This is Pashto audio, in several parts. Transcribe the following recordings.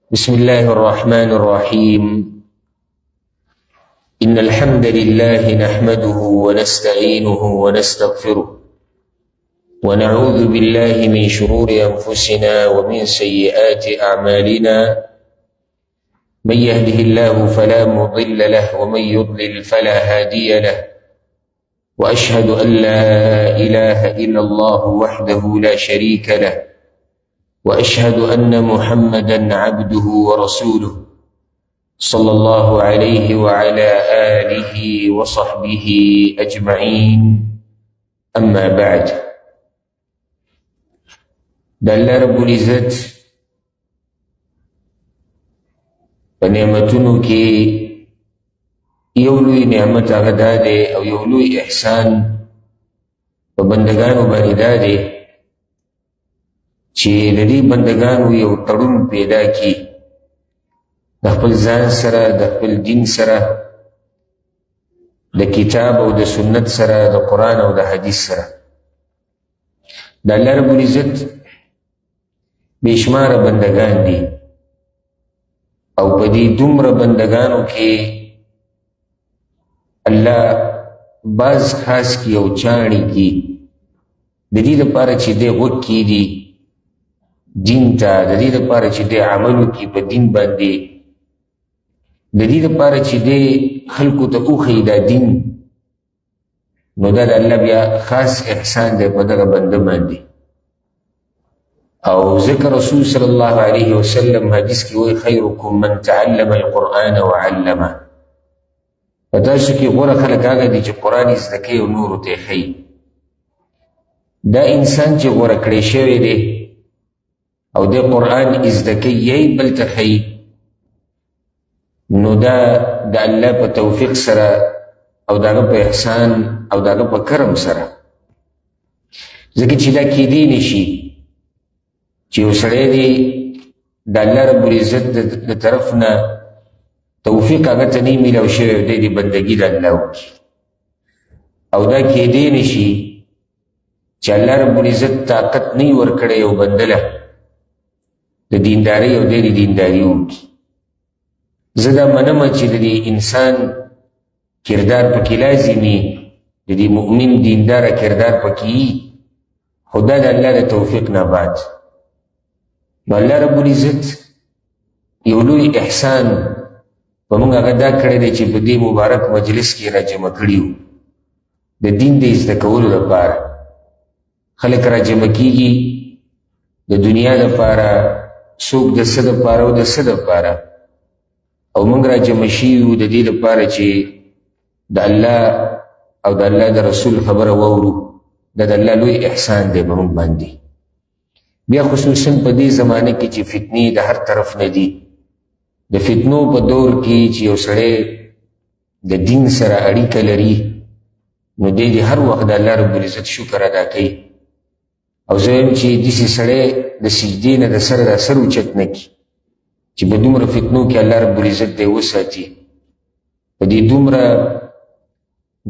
بسم الله الرحمن الرحيم. إن الحمد لله نحمده ونستعينه ونستغفره ونعوذ بالله من شرور أنفسنا ومن سيئات أعمالنا. من يهده الله فلا مضل له ومن يضلل فلا هادي له، وأشهد أن لا إله إلا الله وحده لا شريك له، وأشهد أن محمدًا عبده ورسوله صلى الله عليه وعلى آله وصحبه أجمعين. أما بعد، الله رب العزت بنعمتونو کی یولوی نعمت اغدا دے او یولوی احسان بندگانو بانی دا دے چې د دې بندگانو یو تړون پیدا کی د خپل ځان سره، د خپل دین سره، د کتاب او د سنت سره، د قرآن او د حدیث سره. د الله رب العزت بېشماره بندگان دي او په دې دومره بندگانو کې الله بعض خاص کی او چاڼي کی د دې لپاره چې دی غوږ کیږدي دین ته، د دې لپاره چې دی عملو کې په دین باندې، د دې لپاره چې دی خلکو ته وښیي دا دین. نو دا د الله بیا خاص احسان دی په دغه بنده باندې. او ذکر رسول صلی الله علیه وسلم حدیث کې وایي خیرکم من تعلم القرآن وعلمه. په تاسو کې غوره خلک هغه دي چې قرآن یې زده کوي او نورو ته یې ښیي. دا انسان چې غوره کړی شوی دی او د قرآن ازده کوي یې بل ته ښیي، نو دا د الله په توفیق سره او د هغه په احسان او د هغه په کرم سره. ځکه چې دا کیدی نشي چې یو سړی دی د الله رب العزت د طرف نه توفیق هغه ته نه میلاو شوی او دی د بندګي د الله وکړي، او دا کیدی نشي چې الله رب العزت طاقت نه ورکړی یو بنده له د دیندارۍ او دی د دینداري وکړي. زه دا منمه چې د دې انسان کردار پکې لازمي، د دې مؤمن دینداره کردار پکې وي، خو دا د الله د توفیق نه بعد. نو الله رب العزت یو لوی احسان په موږ هغه دا کړی دی چې په دې مبارک مجلس کې راجمع کړي وو د دین د زده کولو لپاره. خلک راجمع کېږي د دنیا لپاره، څوک د څه دپاره او د څه دپاره، او موږ راجمع شوي وو د دې لپاره چې د الله او د الله د رسول خبره واورو. دا د الله لوی احسان دی په موږ باندې. بیا خصوصا په دې زمانه کې چې فتنې د هر طرف نه دي، د فتنو په دور کې چې یو سړی د دین سره اړیکه لري، نو دی د هر وخت د الله رب العزت شکر ادا کوي. او زه وایم چې داسې سړی د سجدې نه د سره دا سر اوچت نه کړي چې په دومره فتنو کې الله رب العزت دی وساتي، په دې دومره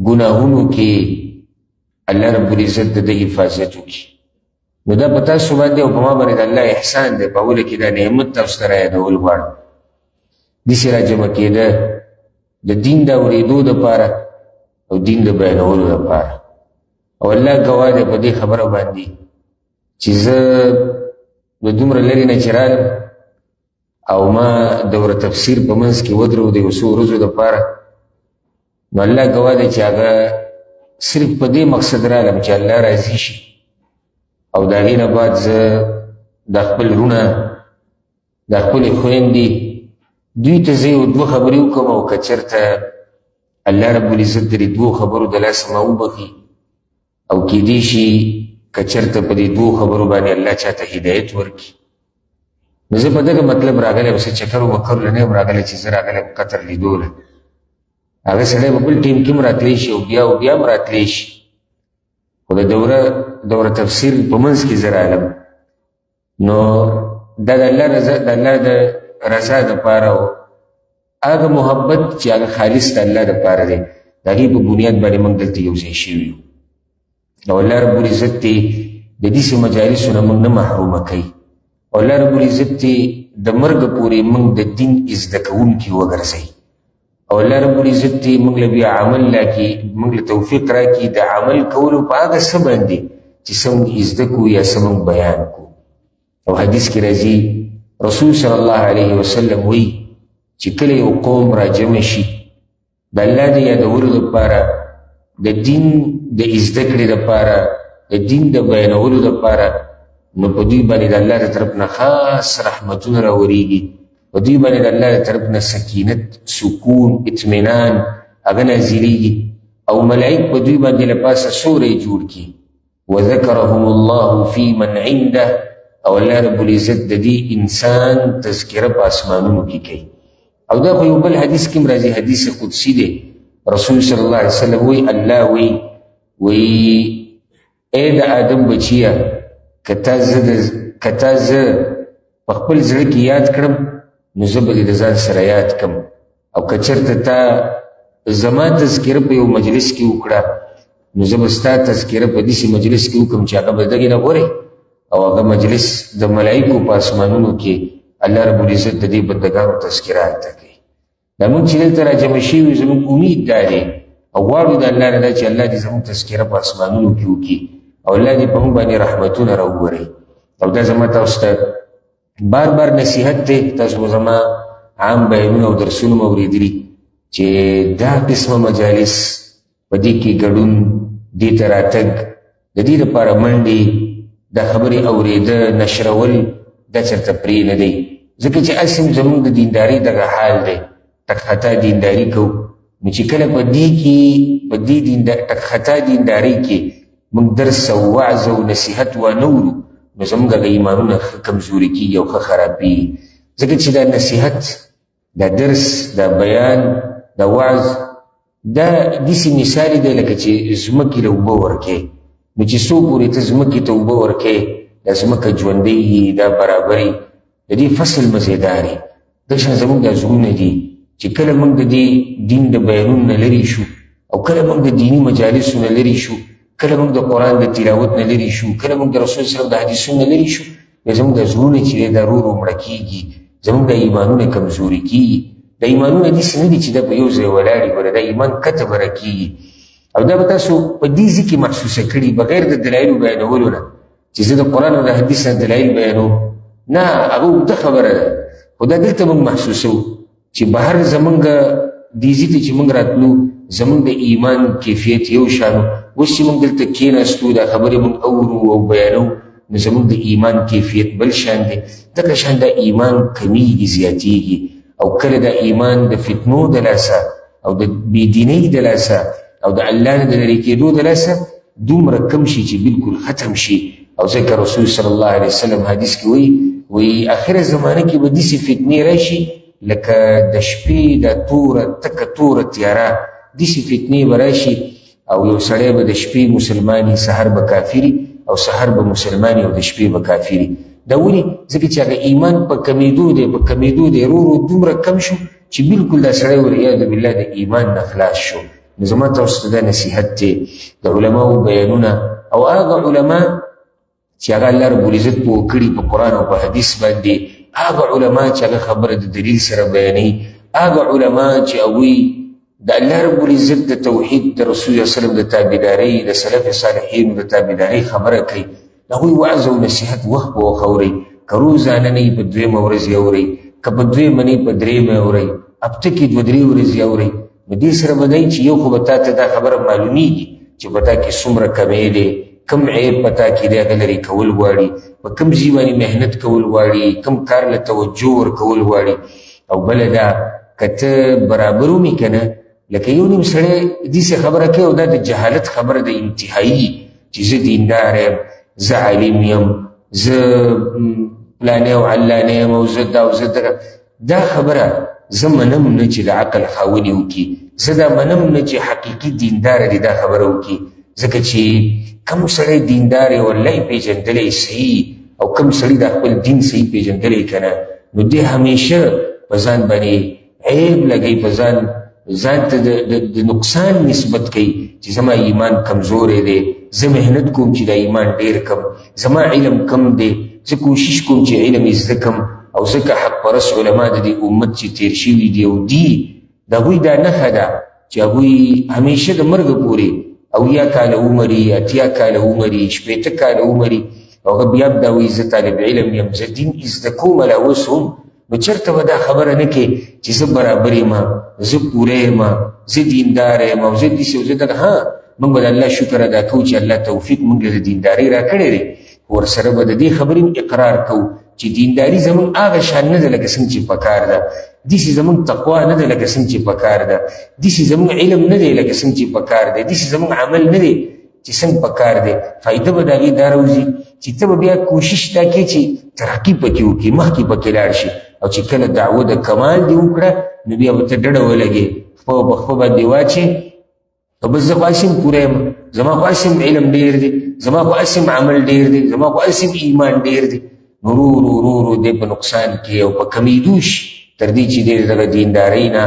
ګناهونو کې الله رب العزت د حفاظت وکړي. نو دا په تاسو باندې او په ما باندې د الله احسان دی. په اوله کې دا نعمت تاسو ته رایادول غواړم. داسې راجمع کېده د دین د اورېدو دپاره او دین د بیانولو دپاره. او الله ګواه دی په دې خبره باندې چې زه د دومره لرې نه چې رالم او ما دوره تفسیر په منځ کې ودرو د یو څو ورځو دپاره، نو الله ګواه دی چې هغه صرف په دې مقصد رالم چې الله راضي شي. او د هغې نه بعد زه د خپل وروڼه، د خپلې خویندې، دوی ته زه یو دوه خبرې وکړم، او که چېرته الله رب العزت د دې دوو خبرو د لاسه ما وبخي او کیدی شي که چېرته په دې دوو خبرو باندې الله چاته هدایت ورکړي، نو زه په دغه مطلب راغلی یم. څه چکر و مکر له نه یم راغلی چې زه راغلی یم قطر لیدو له. هغه سړی په بل ټیم کې هم راتلی شي او بیا هم راتلی شي، خو د دوره تفسیر په منځ کې زه رالم. نو دا د الله د رضا دپاره او هغه محبت چې هغه خالص د الله دپاره دی، د هغې په بنیاد باندې موږ دلته یو ځای شوي یو. او الله رب العزت دی د دې مجالسو نه موږ نه محرومه کوي. او الله رب العزت د مرګ پورې موږ د دین زده کوونکي وګرځئ او الله رب العزت دې موږ له بیا عمل راکړي، موږ له توفیق راکړي د عمل کولو په هغه څه باندې چې څه موږ زده کړو یا څه موږ بیان کړو. او حدیث کې راځي رسول صلی الله علیه وسلم وایي چې کله یو قوم راجمع شي د الله د یادولو دپاره، د دین د زده کړې دپاره، د دین د بیانولو دپاره، نو په دوی باندې د الله د طرف نه خاص رحمتونه راورېږي، په دوی باندې د الله د طرف نه سکینت، سکون، اطمینان هغه نازلېږي او ملائک په دوی باندې له پاسه سوری جوړ کړي. وذکرهم الله فی من عنده، او الله رب العزت د دې انسان تذکره په اسمانونو کې کوي. او دا په یو بل حدیث کې راځي، حدیث قدسی دی، رسول صلی الله علیه وسلم وی الله وی اے د آدم بچیا کتا زه په خپل زړه کې یاد کړم نو زه به دې د ځان سره یاد کړم، او که چېرته تا زما تذکره په یو مجلس کې وکړه نو زه به ستا تذکره په داسې مجلس کې وکړم چې هغه به دغې نه غورې، او هغه مجلس د ملایکو په اسمانونو کې الله رب العزت د دې بندګانو تذکره هلته کوي. دا موږ چې دلته راجمع شوي زموږ امید دا دی او غواړو د الله نه دا چې الله دې زموږ تذکره په اسمانونو کې وکړي او الله دې په موږ باندې رحمتونه راووري. او دا زما تاسو ته بار بار نصیحت دی، تاسو به زما عام بیانونه او درسونه مو اورېدلي چې دا قسمه مجالس په دې کې ګډون، دې ته راتګ، د دې دپاره منډې، دا خبرې اورېده، نشرول، دا چېرته پرې نه دی، ځکه چې هسې زموږ د دیندارۍ دغه حال دی، ټک خطا دینداري کوو. نو چې کله په دې کې په دې ټک خطا دیندارۍ کې موږ درس او وعظ او نصیحت وانهورو نو زموږ هغه ایمانونه ښه کمزوري کېږي او ښه خرابېږي، ځکه چې دا نصیحت، دا درس، دا بیان، دا وعظ دا داسې مثال دی لکه چې ځمکې له اوبه ورکوې، نو چې څو پورې ته ځمکې ته اوبه ورکوې دا ځمکه ژوندۍ وي، دا برابرې، د دې فصل مزېدارې. دغه شان زموږ دا زړونه دي چې کله موږ د دې دین د بیانونو نه لرې شو او کله موږ د دیني مجالسو نه لرې شو، کله موږ د قرآن د تلاوت نه لرې شو، کله موږ د رسول صلی الله د حدیثونو نه لرې شو، بیا زموږ د زړونه چې دی دا ورو ورو مړه کېږي، زموږ د ایمانونه کمزوري کېږي. د ایمانونه داسې نه دي چې دا په یو ځای ولاړ وي، دا ایمان کته بره کېږي. او دا به تاسو په دې ځای کې محسوسه کړي بغیر د دلایلو بیانولو نه چې زه د قرآن او د حدیث نه دلایل بیانوم، نه، هغه اوږده خبره ده، خو دا دلته موږ محسوسوو چې بهر زمونږ دې ځای ته چې موږ راتلو زمونږ د ایمان کیفیت یو شانو، اوس چې موږ دلته کېناستو دا خبرې موږ اورو او بیانو نو زمونږ د ایمان کیفیت بل شان دی. دغه شان دا ایمان کمیږي، زیاتېږي، او کله دا ایمان د فتنو د لاسه او د بېدینۍ د لاسه او د الله نه د لرې کېدو د لاسه دومره کم شي چې بالکل ختم شي. او ځکه رسول صلی الله علیه وسلم حدیث کې وایي اخره زمانه کې به داسې فتنې راشي لکه د شپې دا توره تکه توره تیاره، داسې فتنې به راشي او یو سړی به د شپې مسلماني، سحر به کافري، او سحر به مسلماني او د شپې به کافري. دا ولې؟ ځکه چې هغه ایمان په کمېدو دی، په کمېدو دی، ورو ورو دومره کم شو چې بالکل دا سړی والعیاذ بالله د ایمان نه خلاص شو. نو زما تاسو ته دا نصیحت دی، د علماو بیانونه او هغه علما چې هغه الله رب العزت پوه کړي په قرآن او په حدیث باندې، هغه علما چې هغه خبره د دلیل سره بیانوي، هغه علما چې هغوی د الله رب العزت د توحید، د رسول الله صلی الله علیه وسلم د تابعدارۍ، د سلف صالحینو د تابعدارۍ خبره کوي، د هغوی وعظ او نصیحت وخت په وخت اورئ، که روزانه نه په دویمه ورځ یې اورئ، که په دویمه نه په درېیمه اورئ، هفته کې دوه درې ورځې اورئ، نو دې سره به دی چې یو خو به تا ته دا خبره معلومیږي چې په تا کې څومره کمی دی، کم عیب په تا کې دی، هغه لرې کول غواړي، په کم ځای باندې محنت کول غواړي، کم کار له توجه ورکول غواړي. او بله دا که ته برابر ومې که نه، لکه یو نیم سړی داسې خبره کوي او دا د جهالت خبره د انتهایي چې زه دیندار یم، زه عالم یم، زه پلانی او علانی یم، او زه دا او زه دغه، دا خبره زه منم نه چې د عقل خاونې وکړي، زه دا منم نه چې حقیقي دیندار دی دا خبره وکړي، ځکه چې کم سړی دیندار یې والله پېژندلی صحیح او کم سړی دا خپل دین صحیح پېژندلی که نه، نو دی همیشه په ځان باندې عیب لګوي، په ځان ته د نقصان نسبت کوي چې زما ایمان کمزوری دی، زه محنت کوم چې دا ایمان ډېر کم، زما علم کم دی، زه کوشش کوم چې علم زده کم، او ځکه حق پرست علما د دې امت چې تیر شوي دي او دي د هغوی دا نښه ده چې هغوی همیشه د مرګه پورې 80 کاله عمري 80 کاله عمري 80 کاله عمري او هغه بیا دا وایي زه طالب علم یم زه دین زده کوم لا اوس هم نو چېرته به دا خبره نه کې چې زه برابر یم زه پوره یم زه دیندار یم او زه داسې او زه دغه ها موږ به د الله شکر ادا کوو چې الله توفیق موږ له دیندارۍ راکړی دی ورسره به د دې خبرې اقرار کوو چې دینداري زموږ هغه شان نه ده لکه څنګه چې پکار ده داسې زموږ تقوا نه ده لکه څنګه چې پکار ده داسې زموږ علم نه دی لکه څنګه چې پکار دی داسې زموږ عمل نه دی چې څنګه پکار دی فایده به د هغې دا راوځي چې ته به بیا کوشش دا کوې چې ترقي پکې وکړې مخکې پکې لاړ شي او چې کله دعوه د کمال دې وکړه نو بیا به ته ډډه ولګې خپه په خپه باندې واچې او بس زه خو هسې پوره یم زما خو هسې علم ډېر دی زما خو هسې عمل ډېر دی زما خو هسې ایمان ډېر دی نو ورو ورو دی په نقصان کې او په کمیدو شي تر دې چې دی د دغه دیندارۍ نه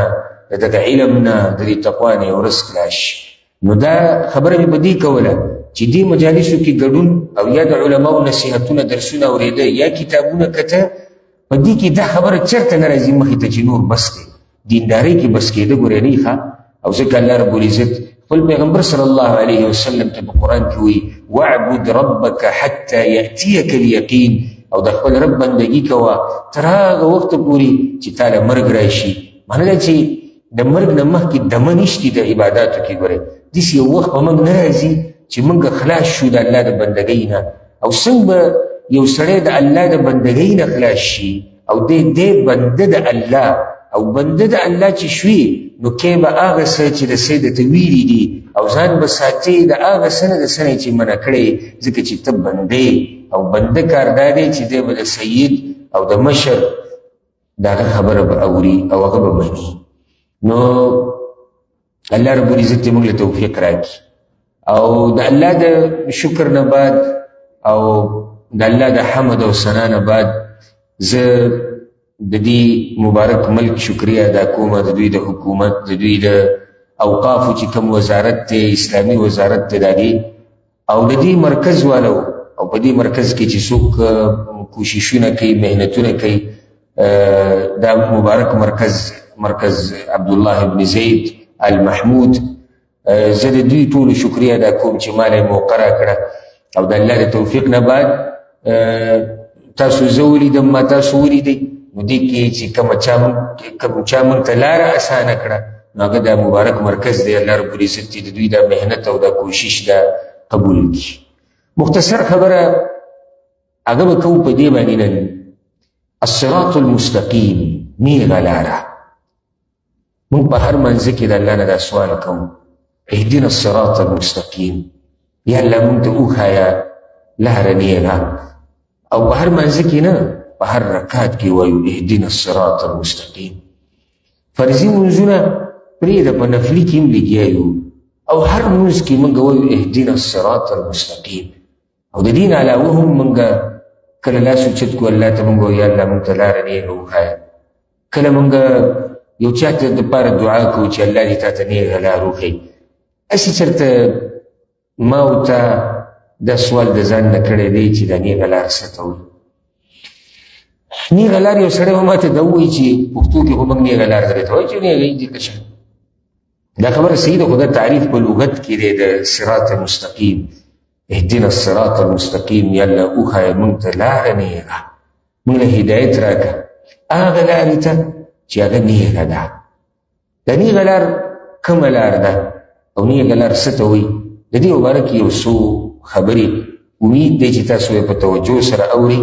د دغه علم نه د دې تقوا نه یو ورځ خلاص شي نو دا خبره مې په دې کوله چې دې مجالسو کې ګډون او یا د علماو نصیحتونه درسونه اورېده یا کتابونه کته په دې کې دا خبره چېرته نه راځي مخې ته چې نور بس دی دیندارۍ کې بس کېده ګورې نه ښه او ځکه الله رب العزت خپل پیغمبر صلی الله علیه وسلم ته په قرآن کې وایي واعبد ربک حتی یأتیک الیقین او د خپل رب بندګي کوه تر هغه وخته پورې چې تا له مرګ راشي معنی دا چې د مرګ نه مخکې دمه نشتي د عباداتو کې ګورې داسې یو وخت په موږ نه راځي چې موږ خلاص شو د الله د بندګۍ نه او څنګه به یو سړی د الله د بندګۍ نه خلاص شي او دی بنده د الله او بنده د الله چې شوي نو کې به هغه څه چې د سید ته ویلي دي او ځان به ساتې د هغه څه نه د څه نه چې منع کړی ځکه چې ته بنده او بنده کار دا دی چې دی به د سید او د مشر د هغه خبره به اوري او هغه به مني نو الله رب العزت موږ له توفیق راکړي او د الله د شکر نه بعد او د الله د حمد او ثنا نه بعد زه د دې مبارک ملک شکریه ادا کوم د دوی د حکومت د دوی د اوقافو چې کوم وزارت دی اسلامي وزارت دی د هغې او د دې مرکز والو او په دې مرکز کې چې څوک کوششونه کوي محنتونه کوي دا مبارک مرکز عبدالله ابن زید المحمود زه د دوی ټولو شکریه ادا کوم چې ما له موقع راکړه او د الله د توفیق نه بعد تاسو زه ولیدم ما تاسو ولیدئ نو دې کې چې کوم چا موږ ته لاره اسانه کړه نو هغه دا مبارک مرکز دی الله رب العزت د دوی دا محنت او دا کوشش دا قبول کړي مختصر خبره هغه به کوو په دې باندې نن الصراط المستقیم نیغه لاره موږ په هر منځ کې د الله نه دا سوال کوو اهدنا الصراط المستقیم یا الله موږ ته وښایه لاره نیغه او په هر منځ کې نه په هر رکعت کې وایو اهدنا الصراط المستقیم فرضي منځونه پرېږده په نفلي کې هم لګیا یو او هر منځ کې موږ وایو اهدنا الصراط المستقیم او د دې نه علاوه هم موږ کله لاس اوچت کړو الله ته موږ وایو یا الله موږ ته لاره نیغه وښایه کله موږ یو چا ته دپاره دعا کوو چې الله دې تا ته نیغه لار وښیي هسې چېرته ما او تا دا سوال د ځان نه کړی دی چې دا نیغه لار څه ته وایي نیغه لار یو سړی به ما ته دا ووایي چې پښتو کې خو موږ نیغه لار درې ته وایي چې نیغه یې دې کشه دا خبره صحیح ده خو دا تعریف په لغت کې دی د صراط مستقیم اهدنا الصراط المستقیم یا الله وښایه موږ ته لاره نیغه موږ له هدایت راکړه هغه لارې ته چې هغه نیغه ده د نیغه لار کومه لار ده او نیغه لار څه ته وایي د دې مبارک یو څو خبرې امید دی چې تاسو یې په توجه سره اورئ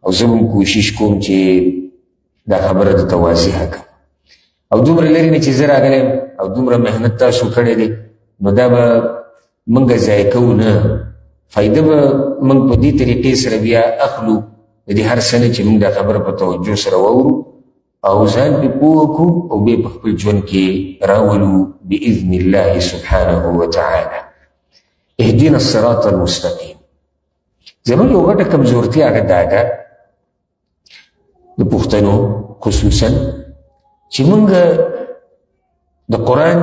او زه هم کوشش کوم چې دا خبره درته واضحه کړم او دومره لرې نه چې زه راغلی او دومره محنت تاسو کړی دی نو دا به موږ ضایع کوو نه فایده به موږ په دې طریقې سره بیا اخلو د دې هر څه نه چې موږ دا خبره په توجه سره واورو او ځان پرې پوه کړو او بیا په خپل ژوند کې راولو باذن الله سبحانه وتعالی اهدنا الصراط المستقیم زموږ یو غټه کمزورتیا هغه دا ده د پښتنو خصوصا چې موږ د قرآن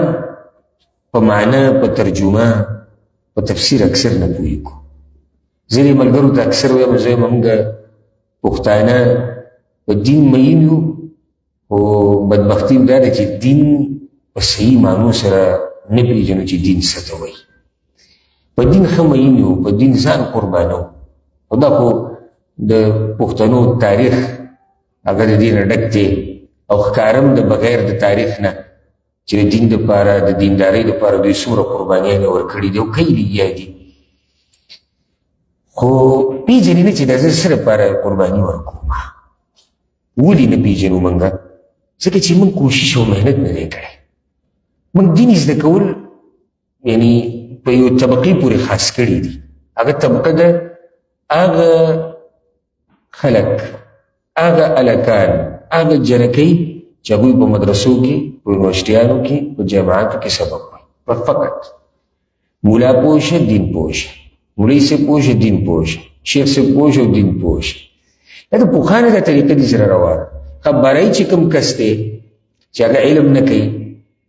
په معنا په ترجمه په تفسیر اکثر نه پوهېږو ځینې ملګرو ته اکثر وایم زه موږ پښتانه په دین مین یو، خو بدبختي دا ده چې دین په صحیح معنو سره نه پېژنو چې دین څه ته وایي. په دین ښه مین یو، په دین ځان قربانو. خو دا خو د پښتنو تاریخ هغه د دې نه ډک دی او ښکارم د بغیر د تاریخ نه چې د دین دپاره د دیندارۍ دپاره دوی څومره قربانیانې ورکړي دي او کوي لګیا دي. خو پېژنې نه چې دا زه څه دپاره قرباني ورکوم. ولې نه پېژنو موږ؟ ځکه چې موږ کوشش او محنت نه دی کړی. موږ دین زده کول یعنې په یو طبقې پورې خاص کړي دي. هغه طبقه ده هغه خلک، هغه هلکان، هغه جنکۍ چې هغوی په مدرسو کې، په یونیورسټیانو کې، په جامعاتو کې سبق وایي. فقط مولا پوه شه، دین پوه شه، مولوي صاحب پوه شه، دین پوه شه، شیخ صاحب پوه شه او دین پوه شه. دا د پوخانو دا طریقه دي سره روانه. خبرای چې کوم کس دی چې هغه علم نه کوي،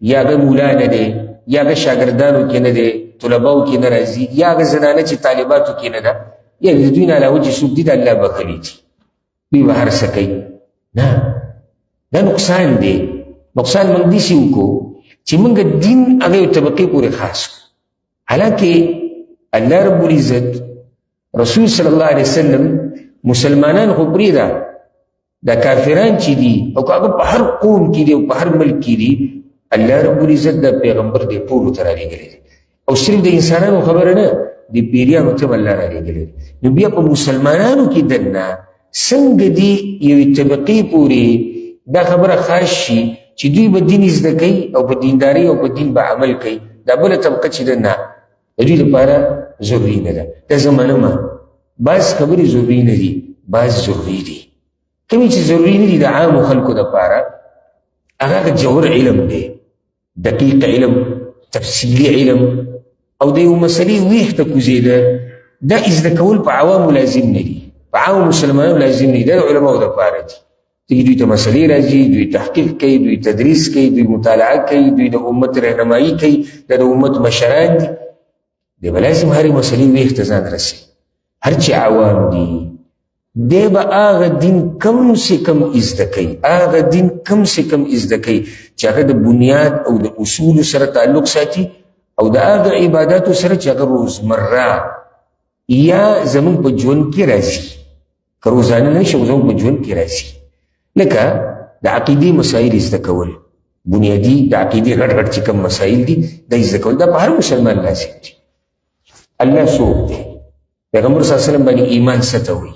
یا هغه مولا نه دی، یا هغه شاګردانو کې نه دی، طلباو کې نه راځي، یا هغه زنانه چې طالباتو کې نه ده، یا د دوی نه علاوه چې څوک دي د الله بخلي دي، دوی به هر څه کوي. نه، دا نقصان دی. نقصان موږ داسې وکړو چې موږ دین هغه یو طبقې پورې خاص کړو. حالانکې الله رب العزت رسول صلی الله علیه وسلم مسلمانان خو پرېږده، دا کافران چې دي او که هغه په هر قوم کې دي او په هر ملک کې دي، الله رب العزت دا پیغمبر دی ټولو ته رالیږلی دی. او صرف د انسانانو خبره نه، د پیریانو ته الله رالیږلی دی. نو بیا په مسلمانانو کې دننه څنګه دي یوې طبقې پورې دا خبره خاص شي چې دوی به دین زده کوي او په دیندارۍ او په دین به عمل کوي، دا بله طبقه چې ده نه، د دوی لپاره ضروري نه ده. دا زه منمه، بعض خبرې ضروري نه دي، بعض ضروري دي. کومې چې ضروري نه دي د عامو خلکو دپاره، هغه جوهر علم دی، دقیق علم، تفصیلي علم، او د یو مسلې ویښ ته کوزېده، دا زده کول په عوامو لازم نه دي، په عامو مسلمانانو لازم نه دي، دا د علماو دپاره دي. دوی ته مسلې راځي، دوی تحقیق کوي، دوی تدریس کوي، دوی مطالعه کوي، دوی د امت رهنمایي کوي، دا د امت مشران دي. دی به لازم هرې مسلې ویښ ته ځان رسوي. هر چې عوام دي دی به هغه دین کم سے کم زده کوي، هغه دین کم سے کم زده کوي چې هغه د بنیاد او د اصولو سره تعلق ساتي او د هغه عباداتو سره چې هغه روزمره یا زموږ په ژوند کې راځي، که روزانه نه شي زموږ په ژوند کې راځي. لکه د عقیدې مسایل زده کول، بنیادي د عقیدې غټ غټ چې کوم مسایل دي دا زده کول، دا په هر مسلمان لازم دي. الله څوک دی؟ پیغمبر صلی الله علیه وسلم باندې ایمان څه ته وایي؟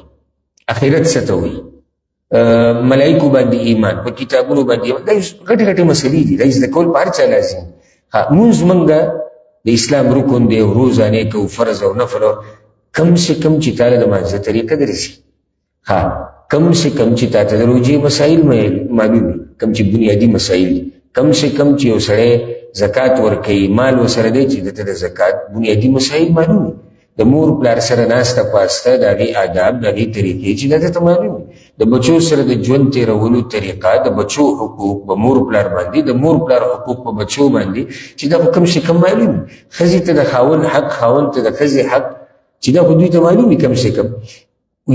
آخرت څه ته وایي؟ ملایکو باندې ایمان، په کتابونو باندې ایمان، دا غټې غټې مسلې دي، دا زده کول په هر چا لازم. مونځ موږ د اسلام رکن دی او روزانې کوو، فرض او نفل، کم سے کم چې تاله د مانځه طریقه درسي، کم سے کم چې تاته د روژې مسایل معلوم وي، کم چې بنیادي مسایل دي، کم سے کم چې یو سړی زکات ورکوي، مال ورسره دی چې دته د زکات بنیادي مسایل معلوم وي، د مور پلار سره ناسته پاسته، د هغې آداب، د هغې طریقې چې دا درته معلوم وي، د بچو سره د ژوند تېرولو طریقه، د بچو حقوق په مور پلار باندې، د مور پلار حقوق په بچو باندې، چې دا خو کم سے کم معلوم وي. ښځې ته د خاوند حق، خاوند ته د ښځې حق، چې دا خو دوی ته معلوم وي کم سے کم.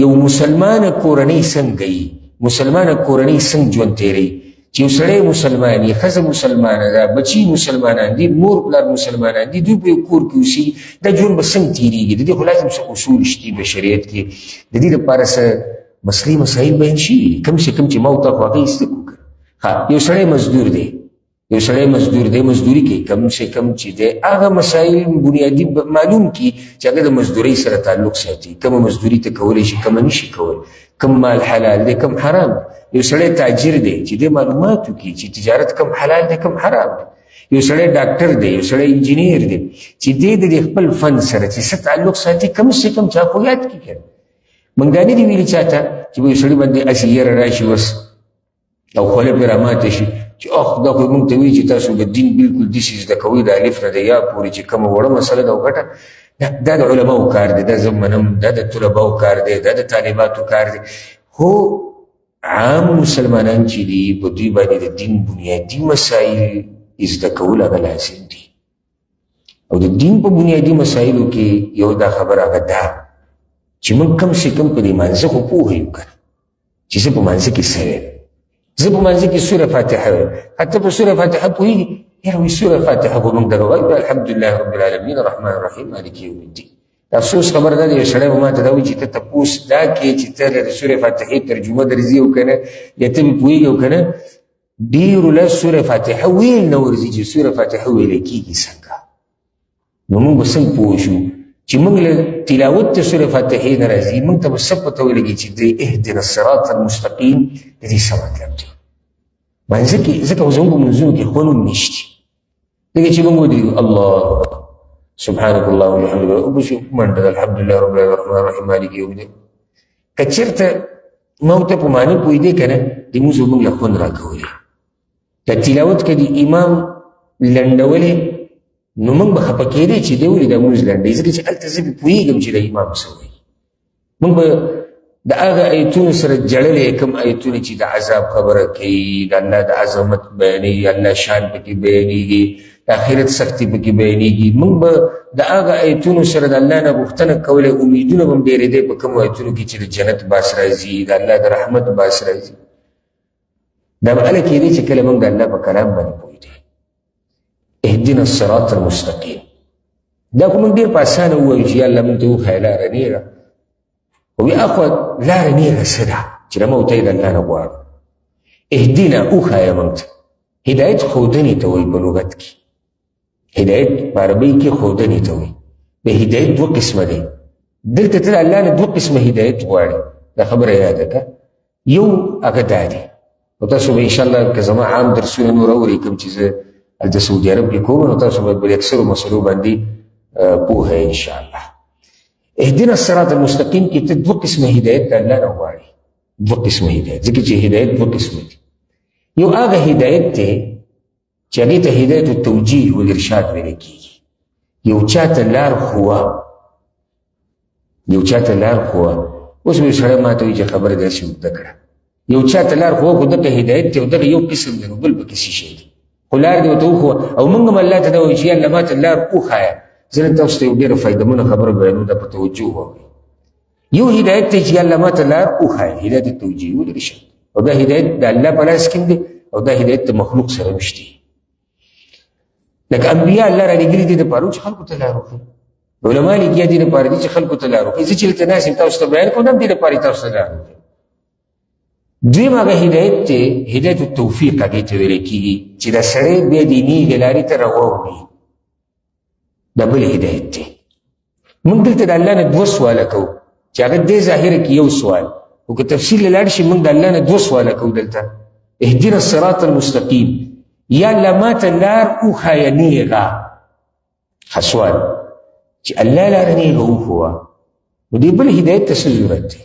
یو مسلمانه کورنۍ څنګه وي، مسلمانه کورنۍ څنګه ژوند تېروي، چې یو سړی مسلمان وي، ښځه مسلمانه ده، بچي مسلمانان دي، مور پلار مسلمانان دي، دوی په یو کور کې اوسي، دا ژوند به څنګه تېرېږي؟ د دې خو لازم څه اصول شته په شریعت کې، د دې لپاره څه مسلې مسایل بیان شوي دي، کم سے کم چې ما او تا خو هغې زده کړو. یو سړی مزدور دی، یو سړی مزدور دی، مزدوري کوي، کم سے کم چې دی هغه مسایل بنیادي معلوم کړي چې هغه د مزدورۍ سره تعلق ساتي، کومه مزدوري ته کولی شي، کومه نشي کولی، کم مال حلال دی، کم حرام دی. یو سړی تاجر دی چې دی معلومات وکړي چې تجارت کم حلال دی، کم حرام دی. یو سړی ډاکټر دی، یو سړی انجینیر دی چې دی د خپل فن سره چې څه تعلق ساتي، کم سے کم چا خو یاد کړي. کنه موږ دا نه دي ویلي چاته چې یو سړي باندې هسې یره راشي وس او خوله پرې راماته شي چې اخ دا خو موږ ته وایي چې تاسو د دین بالکل داسې زده کوئ د الف نه د یا پورې چې کومه وړه مسله ده او ګټه، دا د علماو کار دی، دا زه منم، دا د طلباو کار دی، دا د طالباتو کار دی. خو عام مسلمانان چې دي په دوی باندې د دین بنیادي مسایل زده کول هغه لازم دي. او د دین په بنیادي مسایلو کې یو دا خبره هغه ده چې موږ کم سے کم په دې مانځه خو پوه یو که چې زه په مانځه کې څه وایم، زه په مانځه کې سوره فاتحه وایم. حتی په سوره فاتحه پوهېږي؟ یاره وایي سوره فاتحه خو موږ دغه وایو الحمدلله رب العالمین الرحمن الرحیم مالک یوم الدین. افسوس خبره ده، یو سړی به ما ته دا وایي چې ته تپوس دا کې چې ته د سورې فاتحې ترجمه درځي او که نه، یا ته مې پوهېږي او که نه. ډېرو له سورې فاتحه ویل نه ورځي چې سورې فاتحه ویلی کېږي څنګه. نو موږ به څنګه پوه شو چې موږ له تلاوت د سورې فاتحې نه راځي، موږ ته به څه پته ولګي چې د اهدنا الصراط المستقیم د دې څه مطلب دی. مانځه کې ځکه خو زموږ په منځونو کې خوند هم نشته. لکه چې موږ ودرېږو الله سبحانك اللهم وبحمدك وبشو منډه ده الحمدلله رب العالمین الرحمن الرحیم مالک یوم الدین. که چېرته ما ورته په معنی پوهېدې که نه، د مونځ به موږ له خوند راکولې. که تلاوت که د امام لنډولې نو موږ به خفه کېدې چې دی ولې دا مونځ لنډوي، ځکه چې هلته زه پوهېږم چې د امام څه وایي. موږ به د هغه ایتونو سره جړلې، کوم ایتونه چې د عذاب خبره کوي، د الله د عظمت بیانوي، الله شان پکې بیانېږي، د آخرت سختي پکې بیانېږي. موږ به د هغه ایتونو سره د الله نه غوښتنه کوله، امیدونه به هم ډېرېدی په کومو ایتونو کې چې د جنت باس راځي، د الله د رحمت باس راځي. دا به هله کېدی چې کله موږ د الله په کلام باندې پوهېدی. اهدنا الصراط المستقیم دا خو موږ ډېر په اسانه ووایو چې یا الله موږ ته وښایه لاره نیغه. خو بیا اخوا لاره نیغه څه ده چې د موته یې د الله نه غواړو. اهدنا وښایه موږ ته. هدایت ښودنې ته وایي په لغت کې. هدایت په عربۍ کې ښودنې ته وایي. د هدایت دوه قسمه دی. دلته ته د الله نه دوه قسمه هدایت غواړې. دا خبره یاده که. یو هغه دا دی، او تاسو به انشاءالله که زما عام درسونه نور اورئ کوم چې زه هلته سعودي عرب کې کوم، نو تاسو به په اکثرو مسلو باندې پوهه انشاءالله. اهدنا الصراط المستقیم کې ته دوه قسمه هدایت د الله نه غواړې. دوه قسمه هدایت، ځکه چې هدایت دوه قسمه دي. یو هغه هدایت دی چې هغې ته هدایت التوجیه والارشاد ویلی کېږي. یو چاته لار ښوه، یو چاته لار ښوه. اوس به یو سړی ما ته وایي چې خبره داسې اوږده کړه. یو چاته لار ښوه خو دغه هدایت دی او دغه یو قسم دی، نو بل پکې څه شی دی. خو لار دې ورته وښوه او موږ هم الله ته دا وایو چې الله ما ته لار وښایه. زه نن تاسو ته یو ډېره فایدهمنه خبره بیانوم، دا په توجه واورئ. یو هدایت دی چې الله ما ته لار وښایه، هدایت التوجیه والارشاد، او دا هدایت د الله په لاس کې دی او دا هدایت د مخلوق سره نشته. لکه انبیا الله را لېږلي دي دپاره چې خلکو ته لار وښیي. علما لېږلي دي دپاره دي چې خلکو ته لار وښیي. زه چې دلته ناست یم تاسو ته بیان کوم، هم دې دپاره تاسو ته لار وښیي. دویم هغه هدایت دی، هدایت التوفیق هغې ته ویلی کېږي چې دا سړی بیا د نیغې لارې ته راواوړي. دا بل هدایت دی. موږ دلته د الله نه دوه سواله کوو چې هغه دې ظاهره کې یو سوال، خو که تفصیل له لاړ شي موږ د الله نه دوه سواله کوو دلته. اهدنا الصراط المستقیم، یا الله ما ته لار وښایه نیغه. ښه سوال چې الله لاره نیغه وښوه، نو دې بل هدایت ته څه ضرورت دی؟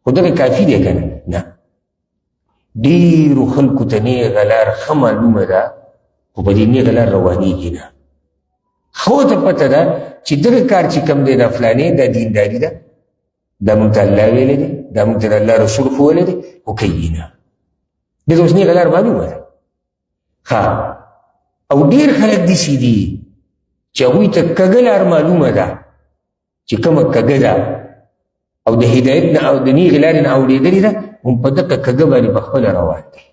خو دغه کافي دی که نه؟ ډېرو خلکو ته نیغه لار ښه معلومه ده، خو په دې نیغه لار روانېږي نه. ښه ورته پته ده چې دغه کار چې کوم دی دا فلانې دا دینداري ده، دا موږ ته الله ویلی دی، دا موږ ته د الله رسول ښوولی دی، خو کوي نه. دې ته اوس نیغه لار معلومه ده. ښه، او ډېر خلک داسې دي چې هغوی ته کږه لار معلومه ده، چې کومه کږه ده او د هدایت نه او د نیغې لارې نه اورېدلې ده، هم په دغه کږه باندې په خپله روان دی.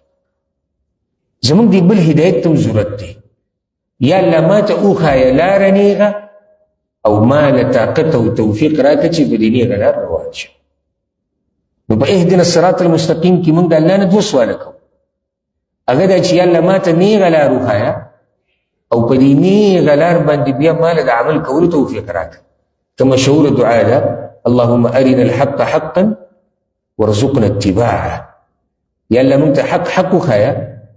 زموږ دې بل هدایت ته هم ضرورت دی. یا الله ما ته وښایه لاره نیغه، او ما له طاقت او توفیق راکړه چې په دې نیغه لار روان شم. نو په اهدنا الصراط المستقیم کې موږ د الله نه دوه سواله کوو. هغه دا چې یا الله ما ته نیغه لار وښایه، او په دې نیغه لار باندې بیا ما له د عمل کولو توفیق راکړه. که مشهوره دعا ده، اللهم ارنا الحق حقا وارزقنا اتباعه. یا الله موږ ته حق حق وښایه،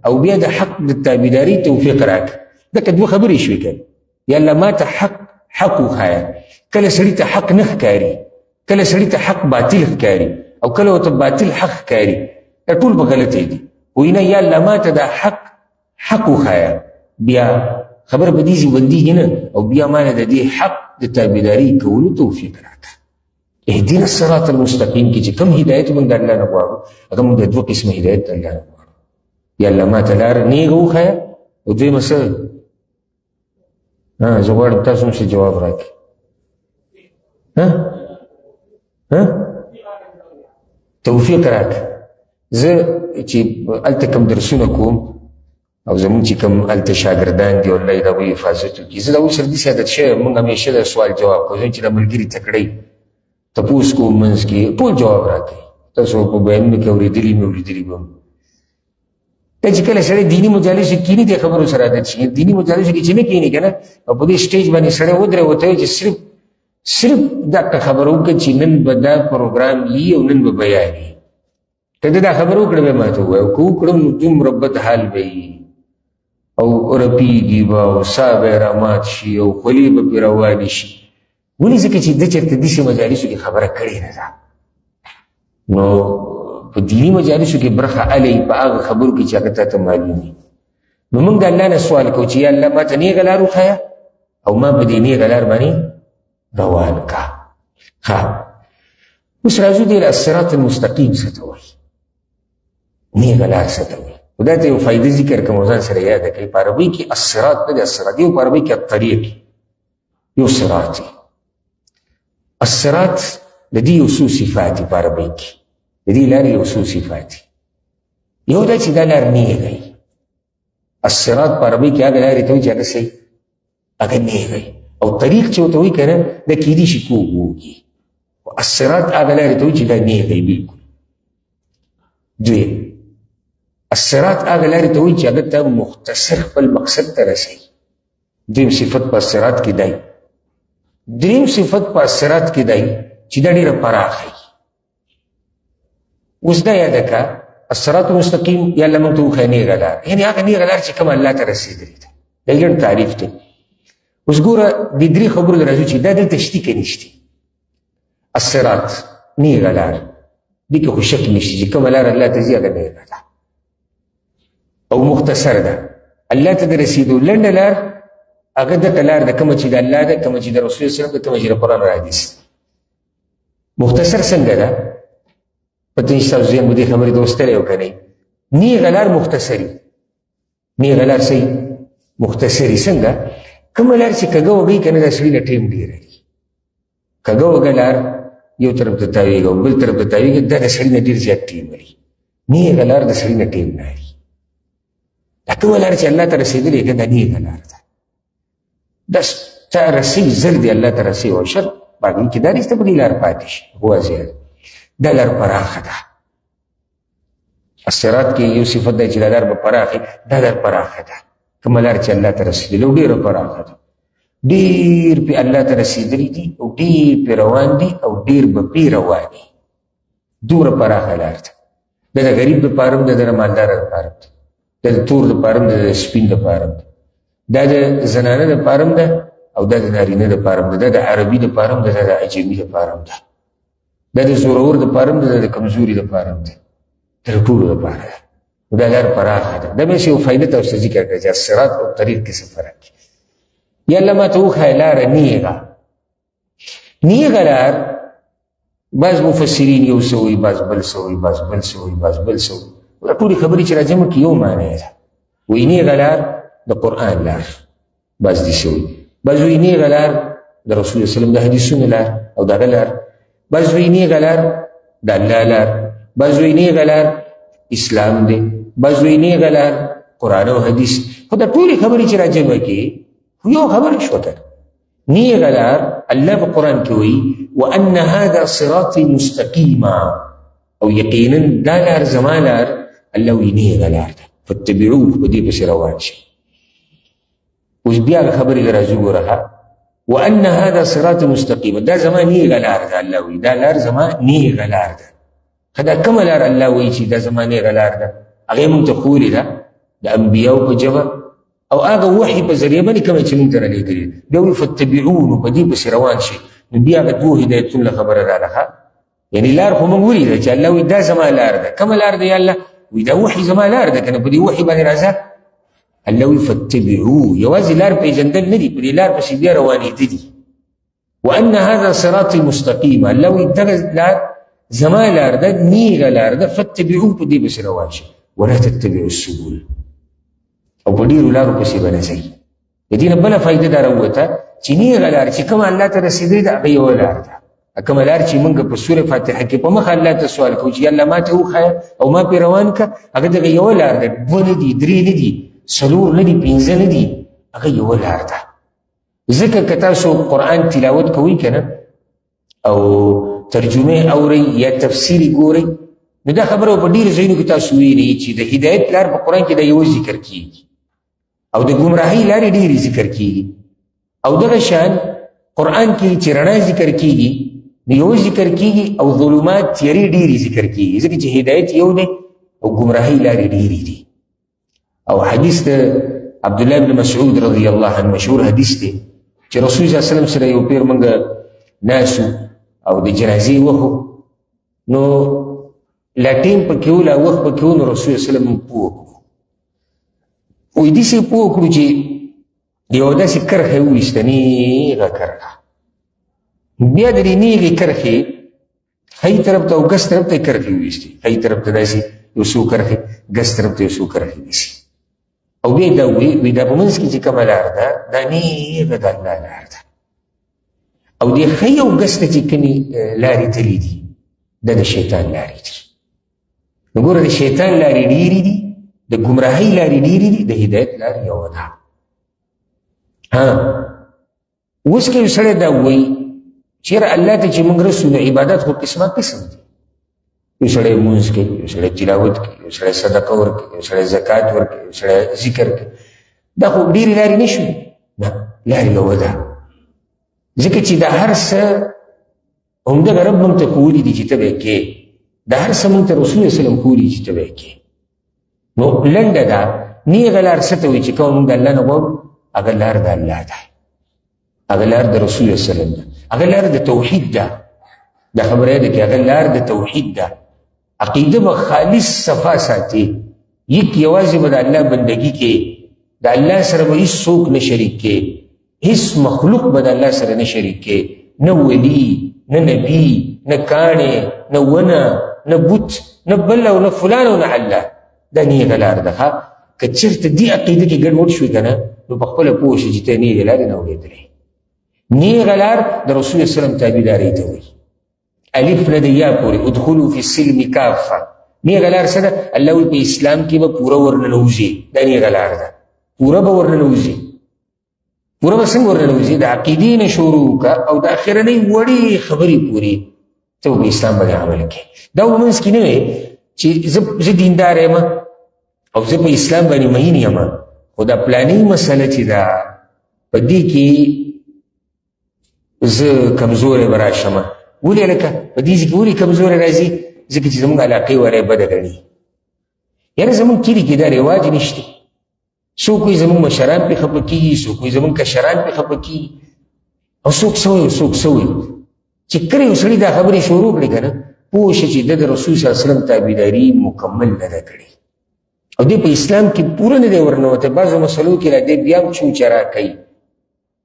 او بیا د حق د تابعداري توفیق راکړه. دکه دوه خبرې شوې که یا الله ما ته حق حق وښایه. کله سړي ته حق نه ښکاري، کله سړي ته حق باطل ښکاري، او کله ورته باطل حق ښکاري. دا ټول به غلطې دي. وایي نه، یا الله ما ته دا حق حق وښایه، بیا خبره په دې ځي بندېږي نه، او بیا ما له د دې حق د تابعداري کولو توفیق راکړه. اهدنا الصراط المستقیم کې چې کوم هدایت موږ د الله نه غواړو، هغه موږ د دوه قسمه هدایت د الله نه غواړو. یا الله ما ته لاره نیغه وښایه، او دویمه څه؟ زه غواړم تاسو هم څه جواب راکړئ. توفیق راکړه. زه چې هلته کوم درسونه کوم او زمونږ چې کوم هلته شاګردان دي الله یې د هغوی حفاظت وکړي زه د هغوی سره داسې عادت شوی مونږ همیشه د سوال جواب کوو چې د ملګري تکړی تپوس کوو منځ کې ټول جواب راکوي تاسو په بیانونو کې اورېدلي مې اورېدلي به دا چې کله سړی دیني مجالسو کې کیني دې خبرو سره عادت شي دیني مجالسو کې چې نه کیني که نه او په دې سټیج باندې سړی ودرې ورته وایي چې صرف دغه خبره وکړه چې نن به دا پروګرام وي او نن به بیان وي که ده دا خبره وکړه بیا ما ته ووایه او که وکړم نو دومره بد حال به وي او رپېږي به او ساه به یې رامات شي او خولې به پرې روانې شي ولې ځکه چې ده چېرته داسې مجالسو کې خبره کړې نه ده نو په دیني مجالسو کې برخه الی په هغه خبرو کې چې هغه تا ته معلوم وي نو موږ د الله نه سوال کوو چې یا الله ما ته نیغه لار وښیه او ما په دې نیغه لار باندې روان کا ها اوس راځو دې الصراط المستقیم څه ته وایي نیغه لار څه ته وایي خدای ته یو فایده ذکر کوم ځان سره یاده کړئ په عربۍ کې الصراط نه دی الصراط یو په عربۍ کې الطریق یو صراط الصراط د دې یو څو صفات دي په عربۍ کې د دې لارې یو څو صفات دي یو دا چې دا لار نیغه وي الصراط په عربۍ کې هغه لارې ته وایي چې هغه څه هغه نیغه وي او طریق چې ورته وایي که نه دا کیدای شي کوږ ووږي الصراط هغه لارې ته وایي چې دا نیغه وي بلکل دویم الصراط هغه لارې ته وایي چې هغه ته مختصر خپل مقصد ته رسوي دویم صفت په الصراط کې دی دریم صفت په الصراط کې دی چې دا ډېره پراخه وي اوس دا یاده که الصراط مستقیم یا الله موږ ته وښیه نیغه لار یعنې هغه نیغه لار چې کوم الله ته رسېدلې ده دا لږ تعریف دی اوس ګوره دې درې خبرو ته راځو چې دا دلته شتي که نشتي الصراط نیغه لار دې کې خو شک نشته چې کومه لار الله ته ځي هغه نیغه ده او مختصر ده الله ته د رسېدو لنډه لار هغه دغه لار ده کومه چې د الله ده کومه چې د رسول صلی ده کومه چې د قرآن او حدیث مختصر څنګه ده پته نشته تاسو ذهن مو دې خبرې ته وستلی او که نه نیغه لار مختصري نیغه لار صحیح مختصري څنګه کومه لار چې کږه وږئ که نه دا سړي له ټیم ډېره وي کږه وږه لار یو طرف ته تاویږي او بل طرف ته تاویږي دا د سړي نه ډېر زیات ټیم لري نیغه لار د سړي نه ټیم نه لري دا کومه لار چې الله ته رسېدلې که دا نیغه لار ده دا چا رسي زر دی الله ته رسي او شر باقي کې دا نشته په دې لار پاتې شي واضح دا لار پراخه ده الصراط کې یو صفت دی چې دا لار به پراخه دا لار پراخه ده کومه لار چې الله ته رسېدلې او ډېره پراخه ده ډېر پې الله ته رسېدلي دي او ډېر پې روان دي او ډېر به پې روان دي دومره پراخه لار ده دا د غریب دپاره هم ده د مالداره دپاره هم ده دا د تور دپاره هم ده د سپین دپاره هم ده دا د زنانه دپاره هم ده او دا د نارینه دپاره هم ده دا د عربي دپاره هم ده دا د عجمي دپاره هم ده دا د زورور دپاره هم ده دا د کمزوري دپاره هم ده دا د ټولو دپاره ده دا لار پراخه ده دا مې یو فایده تاسو ته ذکر کړه چې الصراط او طریق کې څه فرق دی یا الله ما ته وښیه لاره نیغه لار بعض مفسرین یو څه وایي بعض بل څه وایي بعض بل څه وایي بعض بل څه وایي دا ټولې خبرې چې راجمع کړي یو معنی ده وایي نیغه لار د قرآن لار بعض داسې وایي بعض وایي نیغه لار د رسول وسلم د حدیثونو لار او د هغه لار بعض وایي نیغه لار د الله لار بعض وایي نیغه لار اسلام دی بعض وایي نیغه لار قرآن او حدیث خو دا ټولې خبرې چې راجمع کړي یو خبره شوه که نیغه لار الله په قرآن کې وایي وان هذا صراطي مستقیما او یقینا دا لار زما لار الله وایي نیغه لار ده فاتبعوه په دې پسې روان شئ اوس بیا هغه خبرې له راځو ګوره وان هذا صراط مستقیما دا زما نیغه لار ده الله وایي دا لار زما نیغه لار ده که دا کومه لار الله وایي چې دا زما نیغه لار ده هغې مونږ ته ښولې ده د انبیاو په ژبه او هغه وحي په ذریعه باندې کومه چې مونږ ته رالیږلې بیا وایي فاتبعوه نو په دې پسې روان شئ نو بیا هغه دوه هدایتونو له خبره راغله یعنې لار خو مونږ ولیده چې الله وایي دا زما لار ده کومه لار ده یا الله وایي دا وحي زما لار ده که نه په دې وحي باندې راځه الله وایي فاتبعوه یوازې لار پېژندل نه دي په دې لار پسې بیا روانېده دي وان هذا صراطي مستقیما الله وایي دغه لار زما لار ده نیغه لار ده فاتبعوه په دې پسې روان شئ ولا تتبعوا السبل او په ډېرو لارو پسې به نه ځئ د دې نه بله فایده دا راووته چې نیغه لار چې کومه الله ته رسېدلې ده هغه یوه لار ده کومه لار چې موږ په سوره فاتحه کې په مخ الله ته سوال کوو چې الله ما ته وښایه او ما پرې روان که، هغه دغه یوه لار ده، دوه نه دي، درې نه دي، څلور نه دي، پنځه نه دي، هغه یوه لار ده. ځکه که تاسو قرآن تلاوت کوئ که نه او ترجمه اورئ یا تفسیر ګورئ، نو دا خبره په ډېرو ځایونو کې تاسو وینئ چې د هدایت لار په قرآن کې دا یوه ذکر کېږي او د ګمراهۍ لارې ډېرې ذکر کېږي. او دغه شان قرآن کې چې رڼا ذکر کېږي نو یو ذکر کېږي او ظلمات تیارې ډېرې ذکر کېږي، ځکه چې هدایت یو دی او ګمراهۍ لارې ډېرې دي. او حدیث د عبدالله بن مسعود رضی الله عنه مشهور حدیث دی چې رسول صلی الله علیه وسلم سره یو پیر موږ ناسو او د جنازې وخو، نو لا ټیم پکې و لا وخت پکې و، نو رسول صلی الله علیه وسلم پوه کړو. وایي داسې پوه کړو چې یوه داسې کرښه وویسته، نیغه کرښه. بیا د دې نیغې کرښې ښي طرف ته او ګس طرف ته یې کرښې وویستې، ښي طرف ته داسې یو څو کرښې، ګس طرف ته یو څو کرښې داسې. او بیا دا وی دا په منځ کې چې کومه لار ده دا نیغه د الله لار ده. او دې ښي او ګس ته چې کومې لارې تللي دي دا د شیطان لارې دي. نو ګوره د شیطان لارې ډېرې دي، د ګمراهۍ لارې ډېرې دي، د هدایت لار یوه ده. اوس که یو سړی دا ووایي چېرې الله ته چې موږ رسو نو عبادت خو قسمه قسم دي. یو سړی لمونځ کوي، یو سړی تلاوت کوي، یو سړی صدقه ورکوي، یو سړی زکات ورکوي، یو سړی ذکر کوي. دا خو ډېرې لارې نه شوې، نه، لارې یوه ده. ځکه چې دا هر څه همدغه رب موږ ته ښوولي دي چې ته به یې کوې، دا هر څه موږ ته رسول الله وسلم ښوولي چې ته به یې کوې. نو لنډه ده، نیغه لار څه ته وایي چې کومه موږ د الله نه غواړو، هغه لار د الله ده، هغه لار د رسول الله وسلم ده، هغه لار د توحید ده. دا خبره یاده کړئ، هغه لار د توحید ده. عقیده به خالص صفا ساتي، یوازې به د الله بندګي کې، د الله سره به هېڅ څوک نه شریک کې، هېڅ مخلوق به د الله سره نه شریک کې، نه ولي، نه نبي، نه کاڼې، نه ونه، نه بوت، نه بل او نه فلان او نه الله. دا نیغه لار ده. که چېرته دې عقیده کې ګډوډ شوي که نه نو په خپله پوه شي چې ته نیغې لارې نه اورېدلې. نیغه لار د رسول الله وسلم تابعدارۍ ته وایي. الف نه د یا پورې ادخلوا فی السلم کافه. نیغه لار څه ده؟ الله وایي په اسلام کې به پوره ورننوځي، دا نیغه لار ده، پوره به ورننوځي. پوره به څنګه ورننوځي؟ د عقیدې نه شروع وکړه او د اخرنۍ وړې خبرې پورې ته په اسلام باندې عمل کوې. دا په منځ کې نه وی چې زه دیندار یم او زه په اسلام باندې مین یم، خو دا پلانې مسله چې ده په دې کې زه کمزوری به راشم. ولې لکه په دې کې ولې کمزوری راځي؟ ځکه چې زموږ علاقې وری بده ګڼي. یاره زموږ کلي کې دا رواج نشته. څوک وایي زموږ مشران پرې خفه کېږي، څوک وایي زموږ کشران پرې خفه کېږي، او څوک څه وایي او څوک څه وایي. چې کله یو سړي دا خبرې شروع کړې که نه پوه شه چې د رسول صلی الله علیه وسلم تابعداري مکمل نه ده کړې او دی په اسلام کې پوره نه دی ورنوتی. بعضو مسلو کې را دی بیا هم چوچرا کوي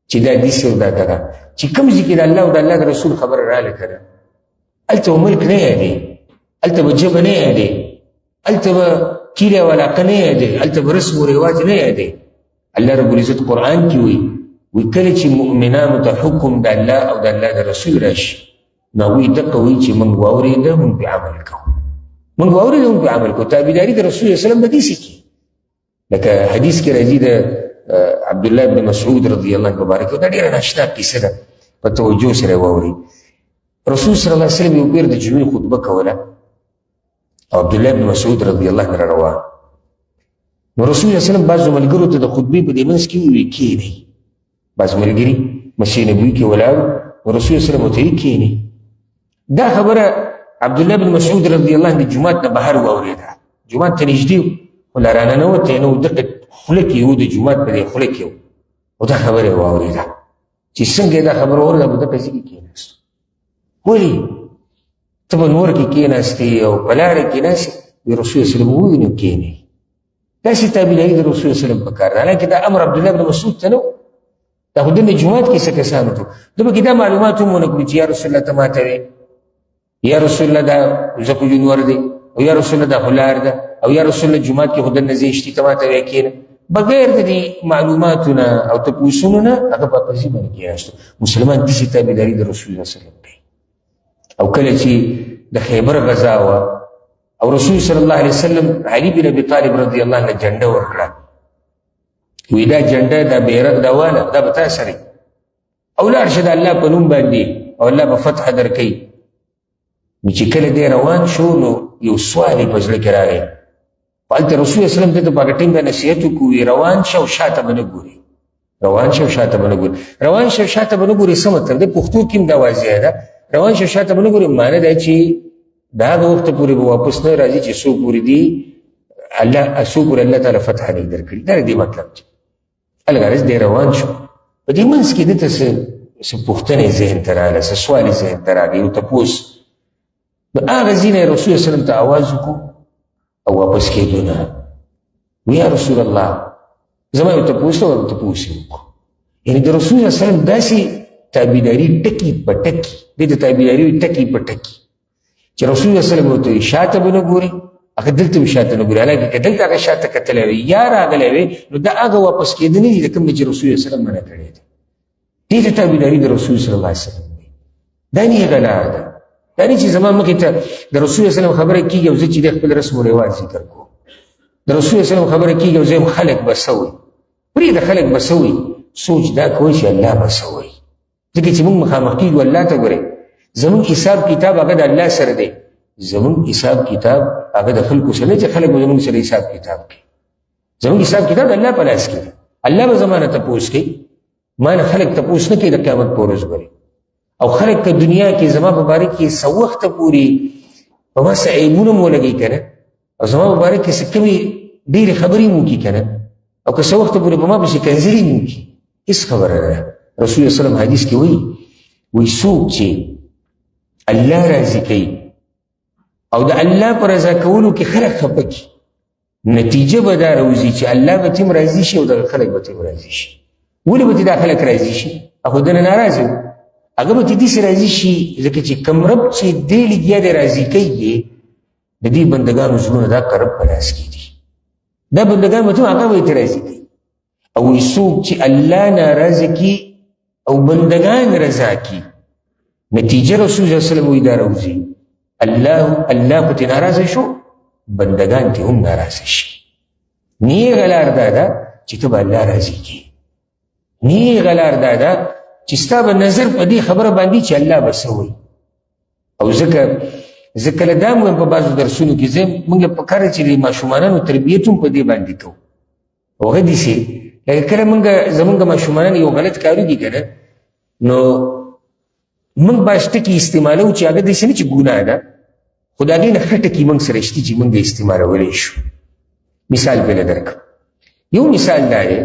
چې دا داسې او دا دغه. چې کوم ځای کې د الله او د الله د رسول خبره راله که نه هلته به ملک نه یادې، هلته به ژبه نه یادې، هلته به کیله او علاقه نه یادې، هلته به رسم و رواج نه یادې. الله رب العزت قرآن کې وایي کله چې مؤمنانو ته حکم د الله او د الله د رسول راشي نو هغوی دقه وایي چې موږ واورېده موږ پرې عمل کوو، موږ واورېده موږ پرې عمل کوو. تابعداري د رسول الله وسلم به داسې کړي لکه حدیث کې راځي د عبدالله بن مسعود رضی الله عنه مبارک. دا ډېره ناشنا قصه ده، په توجه سره واورئ. رسول صلی الله علیه وسلم یو پیر د جمعې خطبه کوله او عبدالله بن مسعود رضی الله عنه روان. نو رسول الله وسلم بعضو ملګرو ته د خطبې په دې منځ کې وویل کښېنئ. بعض ملګري مسجد نبوي کې ولاړو نو رسول الله وسلم ورته ویل کښېنئ. دا خبره عبدالله بن مسعود رضی الله عنه د جومات نه بهر واورېده. جومات ته نږدې و خو لا راننوتی نه و، دغه خوله کې و، د جومات په دې خوله کې و او دا خبره یې واورېده. چې څنګه یې دا خبره واورېده په دغه ځای کې کښېناستو. ولې ته په نور کې کښېناستې او په لاره کې کښېناستې؟ د رسول الله وسلم وویل نو کښېنئ. داسې تابعداري د رسول الله وسلم پکار ده. حالانکې دا امر عبدالله بن مسعود ته نه و، دا خو دنه جومات کې څه کسانو ته ده به کې دا معلومات هم ونه کړي چې یا رسول الله ته ماته وې، یا رسول الله دا زه خو جونور دی، او یا رسول الله دا خو لار ده، او یا رسول الله جومات کې خو دنه ځای شتي ته ماته وې کښېنه. بغیر د دې معلوماتو نه او تپوسونو نه هغه په پسې باندې کښېناستو. مسلمان داسې تابعداري د رسول الله وسلم کوي. او کله چې د خیبر غزا وه او رسول صلی الله علیه وسلم علي بن ابي طالب رضی الله عنه جنډه ورکړه، وی دا جنډه دا بیرغ دا واله دا به تا سره او لاړ شه د الله په نوم باندې او الله به فتح درکوي. نو چې کله دی روان شو نو یو سوال یې په زړه کې راغی. هلته رسول صلی الله علیه وسلم ته په هغه ټیم باندې نصیحت وکړو، روان شه او شاته به نه ګورې، روان شه او شاته به نه ګورې. روان شه او شاته به نه ګورې څه مطلب دی؟ پښتو کې هم دا واضح ده. روان شه او شاته به نه ګورې معنی دا چې د هغه وخته پورې به واپس نه راځي چې څو پورې دي څو پورې الله تعالی فتح نه درکړي. دا دې مطلب دی. الغرض دی روان شو، په دې منځ کې دته څه پوښتنې ذهن ته راغله، څه سوال ذهن ته راغی، یو تپوس. نو هغه ځینې رسول صلی الله علیه وسلم ته آواز وکړو او واپس کېدو نه. وی یا رسول الله زما یو تپوس ته تپوس یې وکړو. یعنې د رسول صلی الله علیه وسلم داسې تابعداري ټکي په ټکي، دې ته تابعداري وایي ټکي په ټکي، چې رسول الله صلی الله علیه وسلم ورته وایي شاته به نه ګورې، هغه دلته هم شاته نه ګورې. حالانکې که دلته هغه شاته کتلی وی یا راغلی وی نو دا هغه واپس کېده نه دي د کوم چې رسول الله صلی الله علیه وسلم منع کړی دی. دې ته تابعداري د رسول صلی الله علیه وسلم وایي. دا نیغه لار ده. دا نه چې زما مخې ته د رسول الله صلی الله علیه وسلم خبره کېږي او زه چې د خپل رسم و رواج ذکر کوم. د رسول الله صلی الله علیه وسلم خبره کېږي او زه یم خلک به څه وایي. پرېږده خلک به څه وایي، سوچ دا کوئ چې الله به څه وایي. ځکه چې موږ مخامخ کېږو الله ته ګورئ، زموږ حساب کتاب هغه د الله سره دی. زموږ حساب کتاب هغه د خلکو سره نه چې خلک به زموږ سره حساب کتاب کوي. زموږ حساب کتاب د الله په لاس کې دی. الله به زما نه تپوس کوي، ما نه خلک تپوس نه کوي د قیامت په ورځ باندې. او خلک که دنیا کې زما په باره کې څه وخته پورې په ما څه عیبونه مو لګوي که نه، او زما په باره کې څه کمې ډېرې خبرې مو کړي که نه، او که څه وخته پورې په ما پسې کنځلې مو کړي، هېڅ خبره نه ده. رسول الله صلی الله علیه وسلم حدیث کې وایي څوک چې الله راضي کوي او د الله په رضا کولو کې خلک خفه کړي، نتیجه به دا راوځي چې الله به تیم راضي شي او دغه خلک به تیم راضي شي. ولې به دا خلک راضي شي؟ خو دنه ناراضه وي، هغه به دې سره راضي شي ځکه چې کوم رب چې دې لګیا دی راضي کوي د دې بندګانو زړونه دا رب په لاس کې دي. دا بندګان به هغه به راضي کوي. او څوک چې الله ناراضه کړي او بندگان رضا کی، نتیجه رسول الله صلی الله علیه وسلم وی دا راوځي الله خو ته ناراضه شو، بندگان ته هم ناراضه شي. نیغه لار دا ده چې ته به الله راضي کړي. نیغه لار دا ده چې ستا به نظر په دې خبره باندې چې الله به څه وایي. او زه کله دا هم په بعضو درسونو کې موږ په کار چې د ماشومانانو تربیت هم په دې باندې کوو. هغه داسې لکه کله زمونږ ماشومان یو غلط کار وکړي که نه، نو موږ باید ټکي استعمالوو چې هغه داسې نه چې ګناه ده، خو د هغې نه ښه ټکي موږ سره شته چې موږ یې استعمالولی شو. مثال بله درکړم. یو مثال دا دی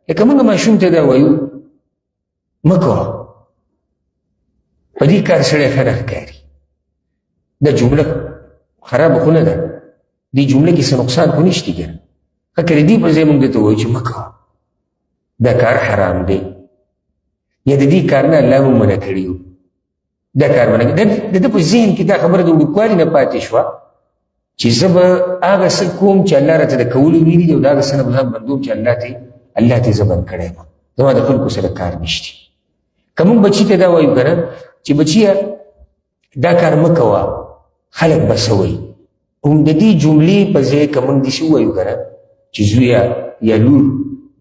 لکه موږ ماشوم ته دا وایو مه کوه، په دې کار سړی ښه نه ښکاري. دا جمله خرابه خو نه ده، دې جمله کې څه نقصان خو نشته که نه. ښه که د دې په ځای موږ درته وایو چې مه کوه، دا کار حرام دی، یا د دې کار نه الله موږ منع کړي وو، دا کار منع کړي. د ده په ذهن کې دا خبره د وړوکوالي نه پاتې شوه چې زه به هغه څه کوم چې الله راته د کولو ویلي دي او د هغه څه نه به ځان بندوم چې الله ته زه بند کړی یم، زما د خلکو سره کار نشته. که موږ بچي ته دا وایو که نه چې بچیه دا کار مه کوه، خلک به څه وایي. هم د دې جملې په ځای که موږ داسې ووایو که نه چې زویه یا لور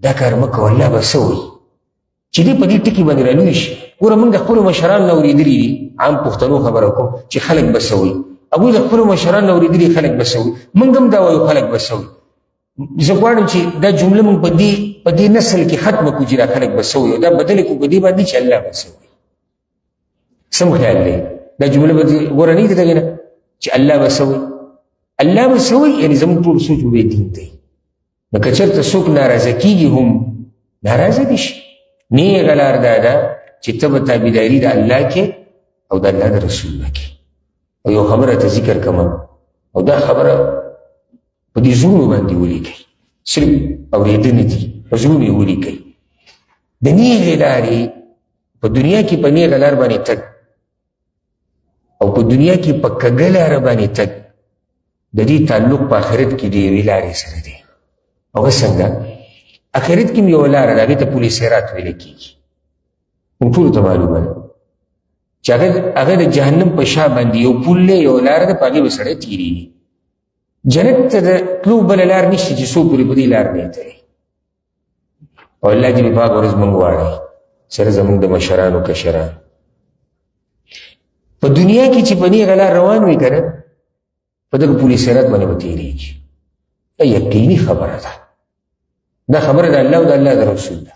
دا کار مه کوه، الله به څه وایي. چې دې په دې ټکي باندې رالوی شي. ګوره موږ د خپلو مشرانو نه اورېدلي دي، عام پښتنو خبره کوم چې خلک به څه وایي. هغوی د خپلو مشرانو نه اورېدلي خلک به څه وایي. موږ هم دا وایو خلک به څه وایي. زه غواړم چې دا جمله موږ په دې نسل کې ختمه کړو چې دا خلک به څه وایي، او دا بدله کړو په دې باندې چې الله به څه وایي. سم خیال دی؟ دا جمله به ګوره نه دي دغې نه چې الله به څه وایي. الله به څه وایي یعنې زموږ ټول سوچ به دین دی. نو که چېرته څوک ناراضه کېږي هم ناراضه دي شي. نیغه لار دا ده چې ته به تابعداري د الله کې او د الله د رسول نه کې. او یو خبره ته ذکر کوم، او دا خبره په دې زړونو باندې ولیکئ، صرف اورېدنې دي، په زړونو یې ولیکئ. د نیغې لارې په دنیا کې په نیغه لار باندې تګ او په دنیا کې په کږه لاره باندې تګ د دې تعلق په آخرت کې د یوې لارې سره دی. او څنګه؟ آخرت کې یو لاره ده، هغې ته پل صراط ویل کېږي. موږ ټولو ته معلومه ده. چې هغه د جهنم په شا باندې یو پل دی، یو لار ده، په هغې به سړی تېرېږي. جنت ته د تلو بله لار نشته چې څوک پورې په دې لار نه تللی. او الله دې په هغه ورځ موږ واړوي سره زموږ د مشرانو کشران. په دنیا کې چې په نیغه لار روان وي که نه، په دغه پل صراط باندې به تېرېږي. دا یقیني خبره ده، دا خبره د الله او د الله د رسول ده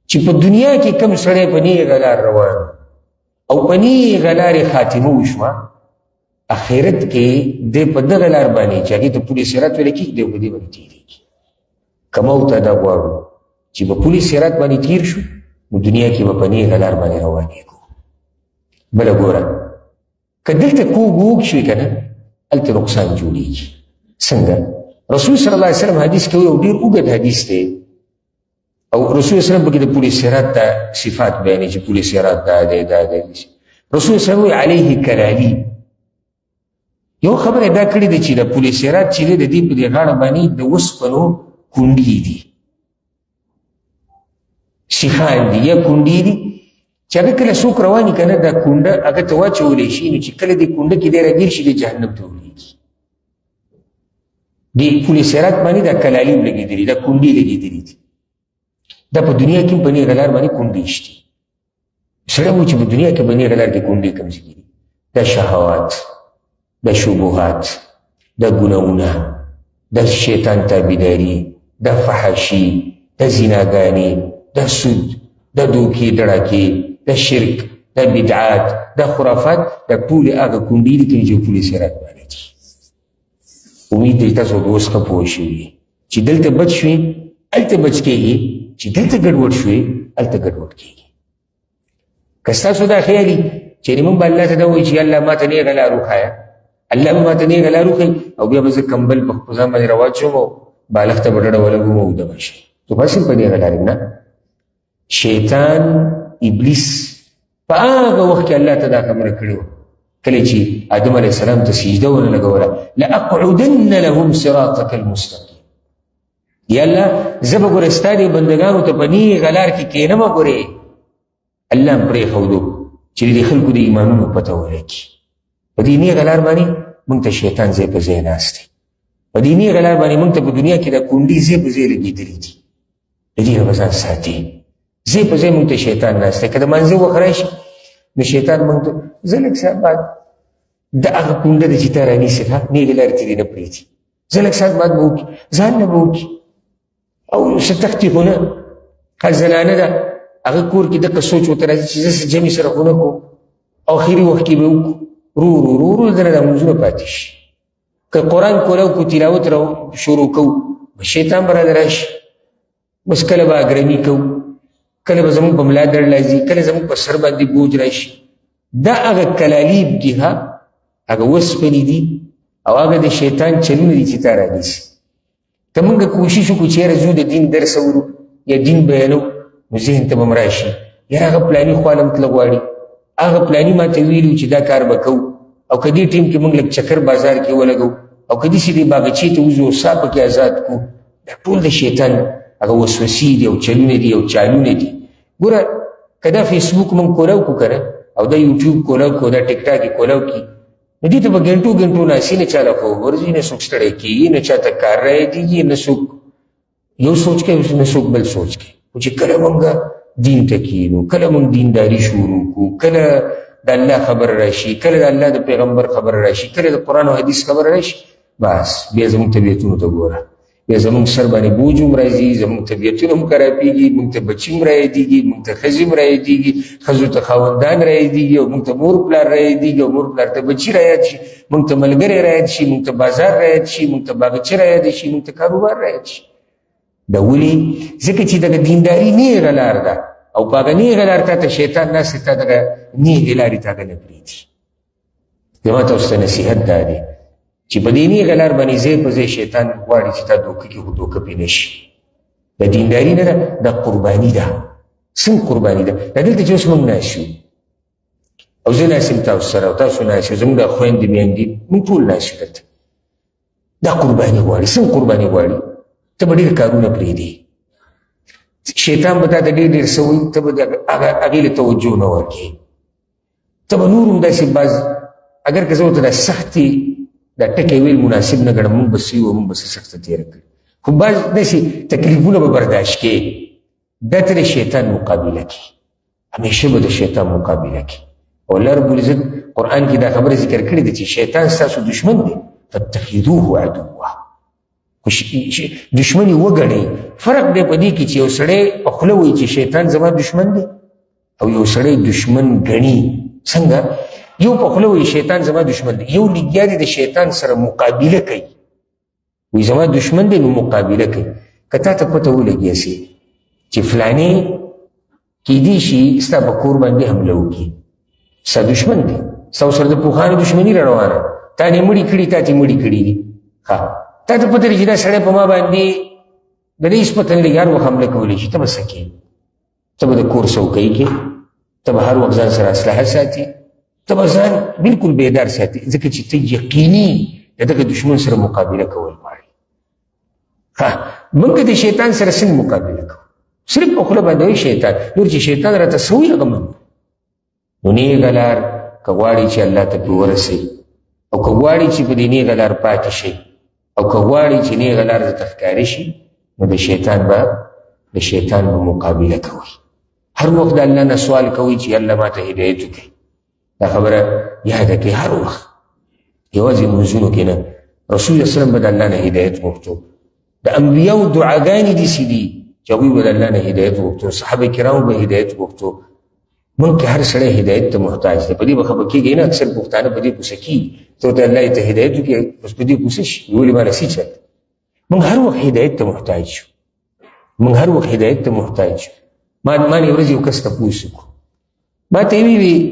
چې په دنیا کې کم سړی په نیغه لار روان او په نیغه لارې خاتمه وشوه، آخرت کې دی په دغه لار باندې چې هغې ته پل صراط ویل کېږي، دی په دې باندې تېرېږي. که موږ ته دا غواړو چې په پل صراط باندې تېر شو، نو دنیا کې به په نیغه لار باندې روانېږو. بله ګوره، که دلته کوږ وږ شوي که نه، هلته نقصان جوړېږي. څنګه؟ رسول صلی الله علیه وسلم حدیث کې یو ډېر اوږد حدیث دی، او رسول وسلم پکې د پل صراط ته صفات بیانوي چې پل صراط دا دی دا دی. رسول وسلم وایي علیه کلالیب. یو خبره دا کړې ده چې د پل صراط چې دی د دې په دې غاړه باندې د اوسپنو کونډې دي، سیخان دي یا کونډې دي چې هغه کله څوک روان وي که نه، دا کونډه هغه ته واچولی شي، نو چې کله دې کونډه کې دی راګیر شي، د جهنم ته ولېږي. دې پل صراط باندې دا کلالیب لګېدلي، دا کونډې لګېدلي دي. دا په دنیا کې په نیغه لار باندې کونډې شته. سړی وایي چې په دنیا کې په نیغه لار کې کونډې کوم ځای دي؟ دا شهوات، دا شبهات، دا ګناهونه، دا شیطان تابعداري، دا فحاشي، دا زناګانې، دا سود، دا دوکې دړکې، دا شرک، دا بدعات، دا خرافات، دا ټولې هغه کونډې دي چې پل صراط باندې دي. امید دی تاسو اوس ښه پوه شوي چې دلته بچ شوي هلته بچ کېږي، چې دلته ګډوډ شوي هلته ګډوډ کېږي. که ستاسو دا خیالي چې موږ به الله ته دا وایي چې الله ما ته نیغه لار وښایه، الله به ما ته نیغه لار وښایي، او بیا به زه کمبل په خپل ځان باندې راواچوم او بالښت ته به ډډه ولګوم او وده به شم. تو بس په نیغه لار نه. شیطان ابلیس په هغه وخت کې الله ته دا خبره کړې وه، کله چې آدم علیه السلام ته سجده ونه لګوله، لاقعدن لهم صراطک المستقیم. یا الله زه به ګوره ستا دې بندګانو ته په نیغه لار کې کښېنمه، ګورې الله هم پرېښودو چې د خلکو د ایمانونو پته ولګي. په دې نیغه لار باندې موږ ته شیطان ځای په ځای ناست دی. په دې نیغه لار باندې موږ ته په دنیا کې دا کونډې ځای په ځای لګېدلي دي. د دې نه به ځان ساتي. ځای په ځای موږ ته شیطان ناست دی. که د مانځه وخت راشي نو شیطان موږ ته زه لږ ساعت بعد د هغه کونډه ده چې تا رانیسې نیغې لارې ته دې نه پرېږدي، زه لږ ساعت بعد به وکړي، ځان نه به وکړي. او څه تختې خو نه، هغه زنانه ده هغه کور کې دغه سوچ ورته راځي چې زه جمعې سره خو نه کوم، او اخري وخت کې به وکړو، ورو دنه دا منځونه پاتې شي. که قرآن کولاو کو تلاوت را شروع کوو، شیطان به راته راشي، بس کله به اګرمي کوو، کله به زموږ په ملا درد راځي، کله زموږ په سر باندې بوج راشي. دا هغه کلالیب دي، هغه وسپنې دي، او هغه د شیطان چلونه دي چې تا رانیسي. که موږ کوشش وکړو چې یاره ځو د دین درس اورو یا دین بیانو، نو ذهن ته به م راشي یاره هغه پلاني خوا له متله غواړي، هغه پلاني ما ته ویلي چې دا کار به کوو، او که دې ټیم کې موږ لږ چکر بازار کې ولګو، او که داسې دې باغچې ته وځو او ساه پکې آزاد کړو. دا ټول د شیطان هغه وسوسې دي او چلونه دي او چالونه دي. ګوره که دا فیسبوک موږ کولاو کړو که نه، او دا یوټیوب کولاو کړو، دا ټیک ټاک یې کولاو کړي، نو دې ته به ګنټو ناسي، نه چاله خوب ورځي، نه څوک ستړی کېږي، نه چاته کار رایادېږي، نه څوک یو سوچ کوي، نه څوک بل سوچ کوي. خو چې کله موږ دین ته کښېنو، کله موږ دینداري شروع کړو، کله د الله خبره راشي، کله د الله د پیغمبر خبره راشي، کله د قرآن او حدیث خبره راشي، بس بیا زموږ طبیعتونو ته ګوره، بیا زموږ سر باندې بوج هم راځي، زموږ طبیعتونه هم خرابېږي، موږ ته بچي هم رایادېږي، موږ ته ښځې هم رایادېږي، ښځو ته خاوندان رایادېږي، او موږ ته مور پلار رایادېږي، او مور پلار ته بچي رایاد شي، موږ ته ملګری رایاد شي، موږ ته بازار رایاد شي، موږ ته باغچه رایاد شي، موږ ته کاروبار رایاد شي. دا ولې؟ ځکه چې دغه دینداري نیغه لار ده، او په هغه نیغه لار تا ته شیطان ناست دی، تا دغه نیغې لارې تا ته نه پرېږدي. زما تاسو ته نصیحت دا دی چې په دې نیغه لار باندې ځای په ځای شیطان غواړي چې تا دوکه کړي، خو دوکه پرې نه شي. دا دینداري نه ده، دا قرباني ده. څنګه قرباني ده؟ دا دلته چې اوس موږ ناست یو، او زه ناست یم تاسو سره، او تاسو ناست یو، زموږ دا خویندې میندې موږ ټول ناست یو دلته. دا قرباني غواړي. څنګه قرباني غواړي؟ ته به ډېر کارونه پرېږدې، شیطان به تا ته ډېر څه وایي، ته به هغې له توجه نه ورکړې. ته به نور هم داسې بعض اگر که زه ورته دا سختې دا ټکی ویل مناسب نه ګڼم، موږ به څه یو موږ به څه سخته تېره کړي، خو بعض داسې تکلیفونه به برداشت کې دا ته د شیطان مقابله کې، همیشه به د شیطان مقابله کې. او الله رب العزت قرآن کې دا خبره ذکر کړې ده چې شیطان ستاسو دشمن دی، فاتخذوه عدوا، دشمن یې وګڼئ. فرق دی په دې کې چې یو سړی په خوله وایي چې شیطان زما دشمن دی او یو سړی دشمن ګڼي. څنګه؟ یو په خوله وایي شیطان زما دشمن دی، یو لګیا دی د شیطان سره مقابله کوي، وایي زما دشمن دی نو مقابله کوي. که تا ته پته ولګیاسي چې فلانې کیدی شي ستا په کور باندې حمله وکړي، ستا دشمن دی، ستا سره د پوخانو دشمني را روانه، تا نه مړي کړي، تا ته مړي کړي دي. ها تا ته پته چې دا سړی په ما باندې د دې شپه لږ هر وخت حمله کولی شي، ته به څه کوې؟ ته به د کور څوکۍ کې، ته به هر وخت ځان سره اسلحه ساتي، ته به ځان بلکل بیدار ساتي، ځکه چې ته یقیني د دغه دشمن سره مقابله کول غواړې. ها موږ د شیطان سره څنګه مقابله کوو؟ صرف په خوله باندې وایي شیطان، نور چې شیطان راته څه وایي هغه منو. نو نیغه لار که غواړي چې الله ته پرې ورسئ، او که غواړي چې په دې نیغه لار پاتې شئ، او که غواړي چې نیغه لار درته ښکاري شي، نو د شیطان به مقابله کوئ. هر وخت د الله نه سوال کوئ چې الله ما ته هدایت وکړي. دا خبره یاده کړئ هر وخت، یوازې لمونځونو کې نه. رسول الله وسلم به د الله نه هدایت غوښتو، د انبیاو دعاګانې داسې دي چې هغوی به د الله نه هدایت غوښتو، صحابه کرامو به هدایت غوښتو. موږ کې هر سړی هدایت ته محتاج دی، په دې به خفه کېږئ نه. اکثر پښتانه په دې کوڅه کېږي، ته ورته الله ته هدایت وکړي، بس په دې کوڅه شي، ولې ما نصیب چلته. موږ هر وخت هدایت ته محتاج یو، موږ هر وخت هدایت ته محتاج یو. ما نه ورځ یو کس تپوس وکړو، ما ته یې وویل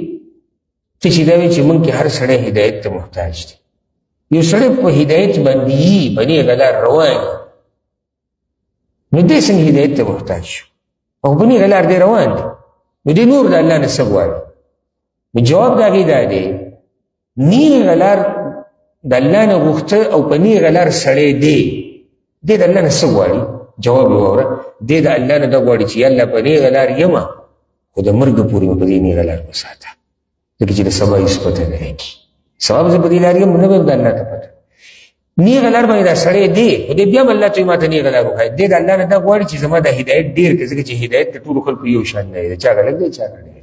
ته چې دا وایې چې موږ کې هر سړی هدایت ته محتاج دی. یو سړی په هدایت باندې یي، په نیغه لار روان یي، نو دی څنګه هدایت ته محتاج شو؟ او په نیغه لار دی روان دی، نو دی نور د الله نه څه غواړي؟ نو جواب د هغې دا دی، نیغه لار د الله نه غوښته او په نیغه لار سړی دی د الله نه څه غواړي؟ جواب یې واوره، دی د الله نه دا غواړي چې یا الله په نیغه لار یمه، خو د مرګه پورې مې په دې نیغه لار وساته، ځکه چې د سبا هېڅ پته نه لګي. سبا به زه په دې لار یم، نه به د الله ته پته. نیغه لار باندې دا سړی دی، خو دی بیا هم الله ته ما ته نیغه لار وښایي. دی د الله نه دا غواړي چې زما د هدایت ډېر کړي، ځکه چې هدایت د ټولو خلکو یو شان نه دی، د چا غلط دی چا نه دی.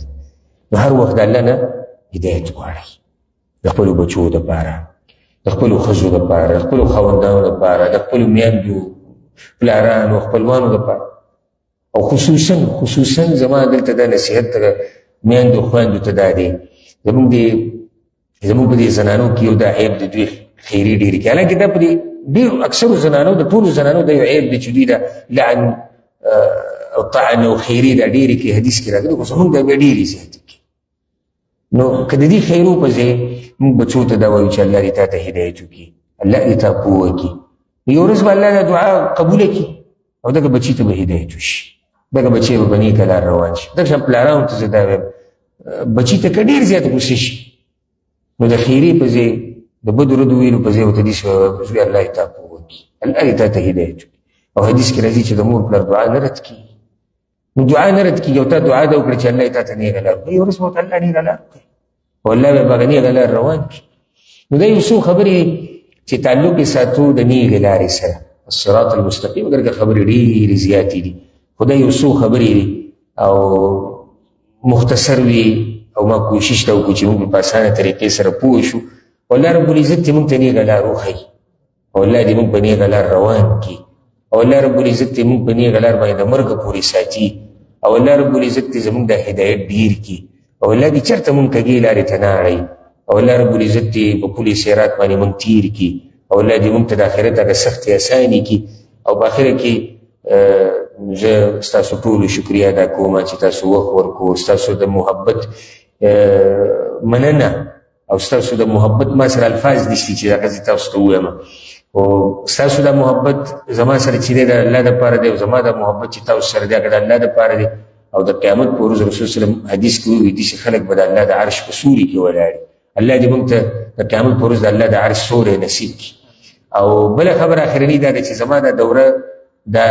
نو هر وخت د الله نه هدایت غواړئ، د خپلو بچو دپاره، د خپلو ښځو دپاره، د خپلو خاوندانو دپاره، د خپلو میندو پلارانو خپلوانو دپاره. او خصوصا زما دلته دا نصیحت ته میندو خویندو ته دا دی، زموږ په دې زنانو کې یو دا عیب د دوی خیري ډېرې کې، حالانکې دا په دې ډېرو اکثرو زنانو د ټولو زنانو دا یو عیب دی چې دوی دا لعن او طعن او خیري دا ډېرې کې حدیث کې راغلي، خو زموږ دا بیا ډېرې زیاتې کې. نو که د دې خیرو په ځای موږ بچو ته دا وایو چې الله دې تا ته هدایت وکړي، الله دې تا پوه کړي، یو ورځ به الله دا دعا قبوله کړي او دغه بچي ته به هدایت وشي، دغه بچی به په نیکه لار روان شي. دغه شان پلارانو ته زه دا وایم، بچي ته که ډېر زیات غوسه شي، نو د خیرې په ځای د بدو ردو ویلو په ځای ورته داسې ووایه زوی الله دې تا پوه کړي، الله دې تا ته هدایت وکړي. او حدیث کې راځي چې د مور پلار دعا نه رد کېږي. نو دعا نه رد کېږي، او تا دعا ده وکړه چې الله دې تا ته نیغه لار وکړي، یو ورځ به ورته الله نیغه لار وکړي او الله به هغه نیغه لار روان کړي. نو دا یو څو خبرې چې تعلق یې ساتو د نیغې لارې سره، الصراط المستقیم، اگر که خبرې ډېرې زیاتې دي، خو دا یو څو خبرې دي او مختصر وي، او ما کوشش ته وکړو چې موږ په اسانه طریقې سره پوه شو. او الله رب العزت دې موږ ته نیغه لار وښایي، او الله دې موږ په نیغه لار روان کړي، او الله رب العزت دې موږ په نیغه لار باندې د مرګه پورې ساتي، او الله رب العزت دې زموږ د هدایت ډېر کړي، او الله دې چېرته موږ کږې لارې ته نه اړوي، او الله رب العزت دې په پل صراط باندې موږ تېر کړي، او الله دې موږ ته د آخرت هغه سختې اسانې کړي. او په آخره کې زه ستاسو ټولو شکریه ادا کوم چې تاسو وخت ورکړو، ستاسو د محبت مننه، او ستاسو د محبت ما سره الفاظ نشته چې هغه زه تاسو ته ووایم، او ستاسو د محبت زما سره چې دی د الله دپاره دی، او زما د محبت چې تاسو سره دی هغه د الله دپاره دی. او د قیامت په ورځ رسول صلی الله علیه وسلم حدیث کې وایي داسې خلک به د الله د عرش په سوري کې ولاړ وي. الله دې موږ ته د قیامت په ورځ د الله د عرش سوری نصیب کړي. او بله خبره اخرني دا ده چې زما دا دوره دا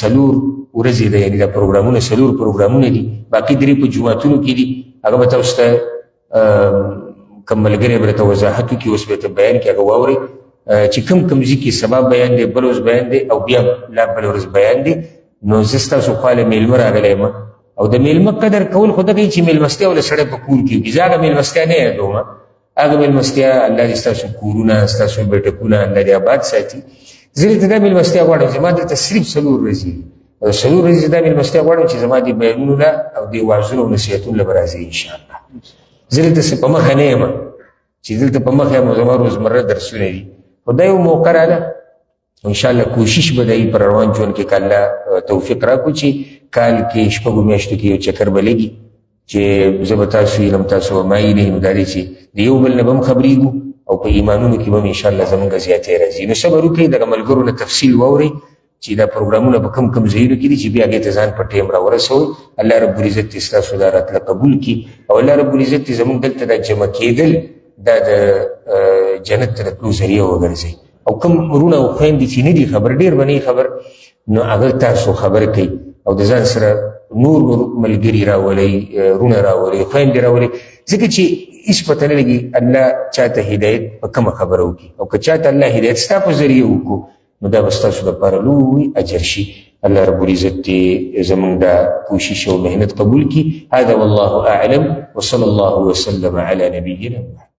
څلور ورځې ده، یعنې دا پروګرامونه څلور پروګرامونه دي، باقي درې په جوماتونو کې دي، هغه به تاسو ته کوم ملګری به درته وضاحت وکړي اوس به ته بیان کړي هغه واورئ چې کوم ځای کې سبا بیان دی بل ورځ بیان دی او بیا لا بل ورځ بیان دی نو زه ستاسو خواله میلمه راغلی یم او د میلمه قدر کول خو دغه چې میلمستیا وله سړی په کور کې وکړي زه هغه میلمستیا نه یادوم هغه میلمستیا الله دې ستاسو کورونه ستاسو بیټکونه الله دې آباد ساتي زه دلته دا میلمستیا غواړم زما دلته صرف 4 ورځې دي او 4 ورځې دا میلمستیا غواړم چې زما دې بیانونو له او دې وعظونو او نصیحتونو له به راځي انشاءالله زه دلته په مخه نه یم چې دلته په مخه یم زما روزمره درسونه دي خو دا یو موقع راله انشاءالله کوشش به دی پر روان ژوند کې که الله توفیق راکړو چې کال کې شپږو میاشتو کې یو چکر به لګي چې زه به تاسو علم تاسو ما الیهم دا دی چې د یو بل نه به هم خبرېږو او په ایمانونو کې به هم انشاءالله زمونږ زیاتې راځي نو صبر وکړئ دغه ملګرو نه تفصیل واورئ چې دا پروګرامونه په کم کم ځایونو کې دي چې بیا هغې ته ځان په ټیم راورسوئ الله رب العزت دې ستاسو دا راتله قبول کړي او الله رب العزت دې زمونږ دلته دا جمع کېدل دا د جنت ته د تلو ذریعه وګرځي او کوم وروڼه او خویندې چې نه دي خبر ډېر به نه خبر نو هغه تاسو خبر کوي او د ځان سره نور ملګري راولئ وروڼه راولئ خویندې راولئ ځکه چې هېڅ پته نه لګي الله چاته هدایت په کومه خبره وکړي او که چاته الله هدایت ستا په ذریعه وکړو نو دا به ستاسو دپاره لوی اجر شي الله رب العزت دې زمونږ دا کوشش او محنت قبول کړي هذا والله اعلم وصلى الله وسلم على نبينا محمد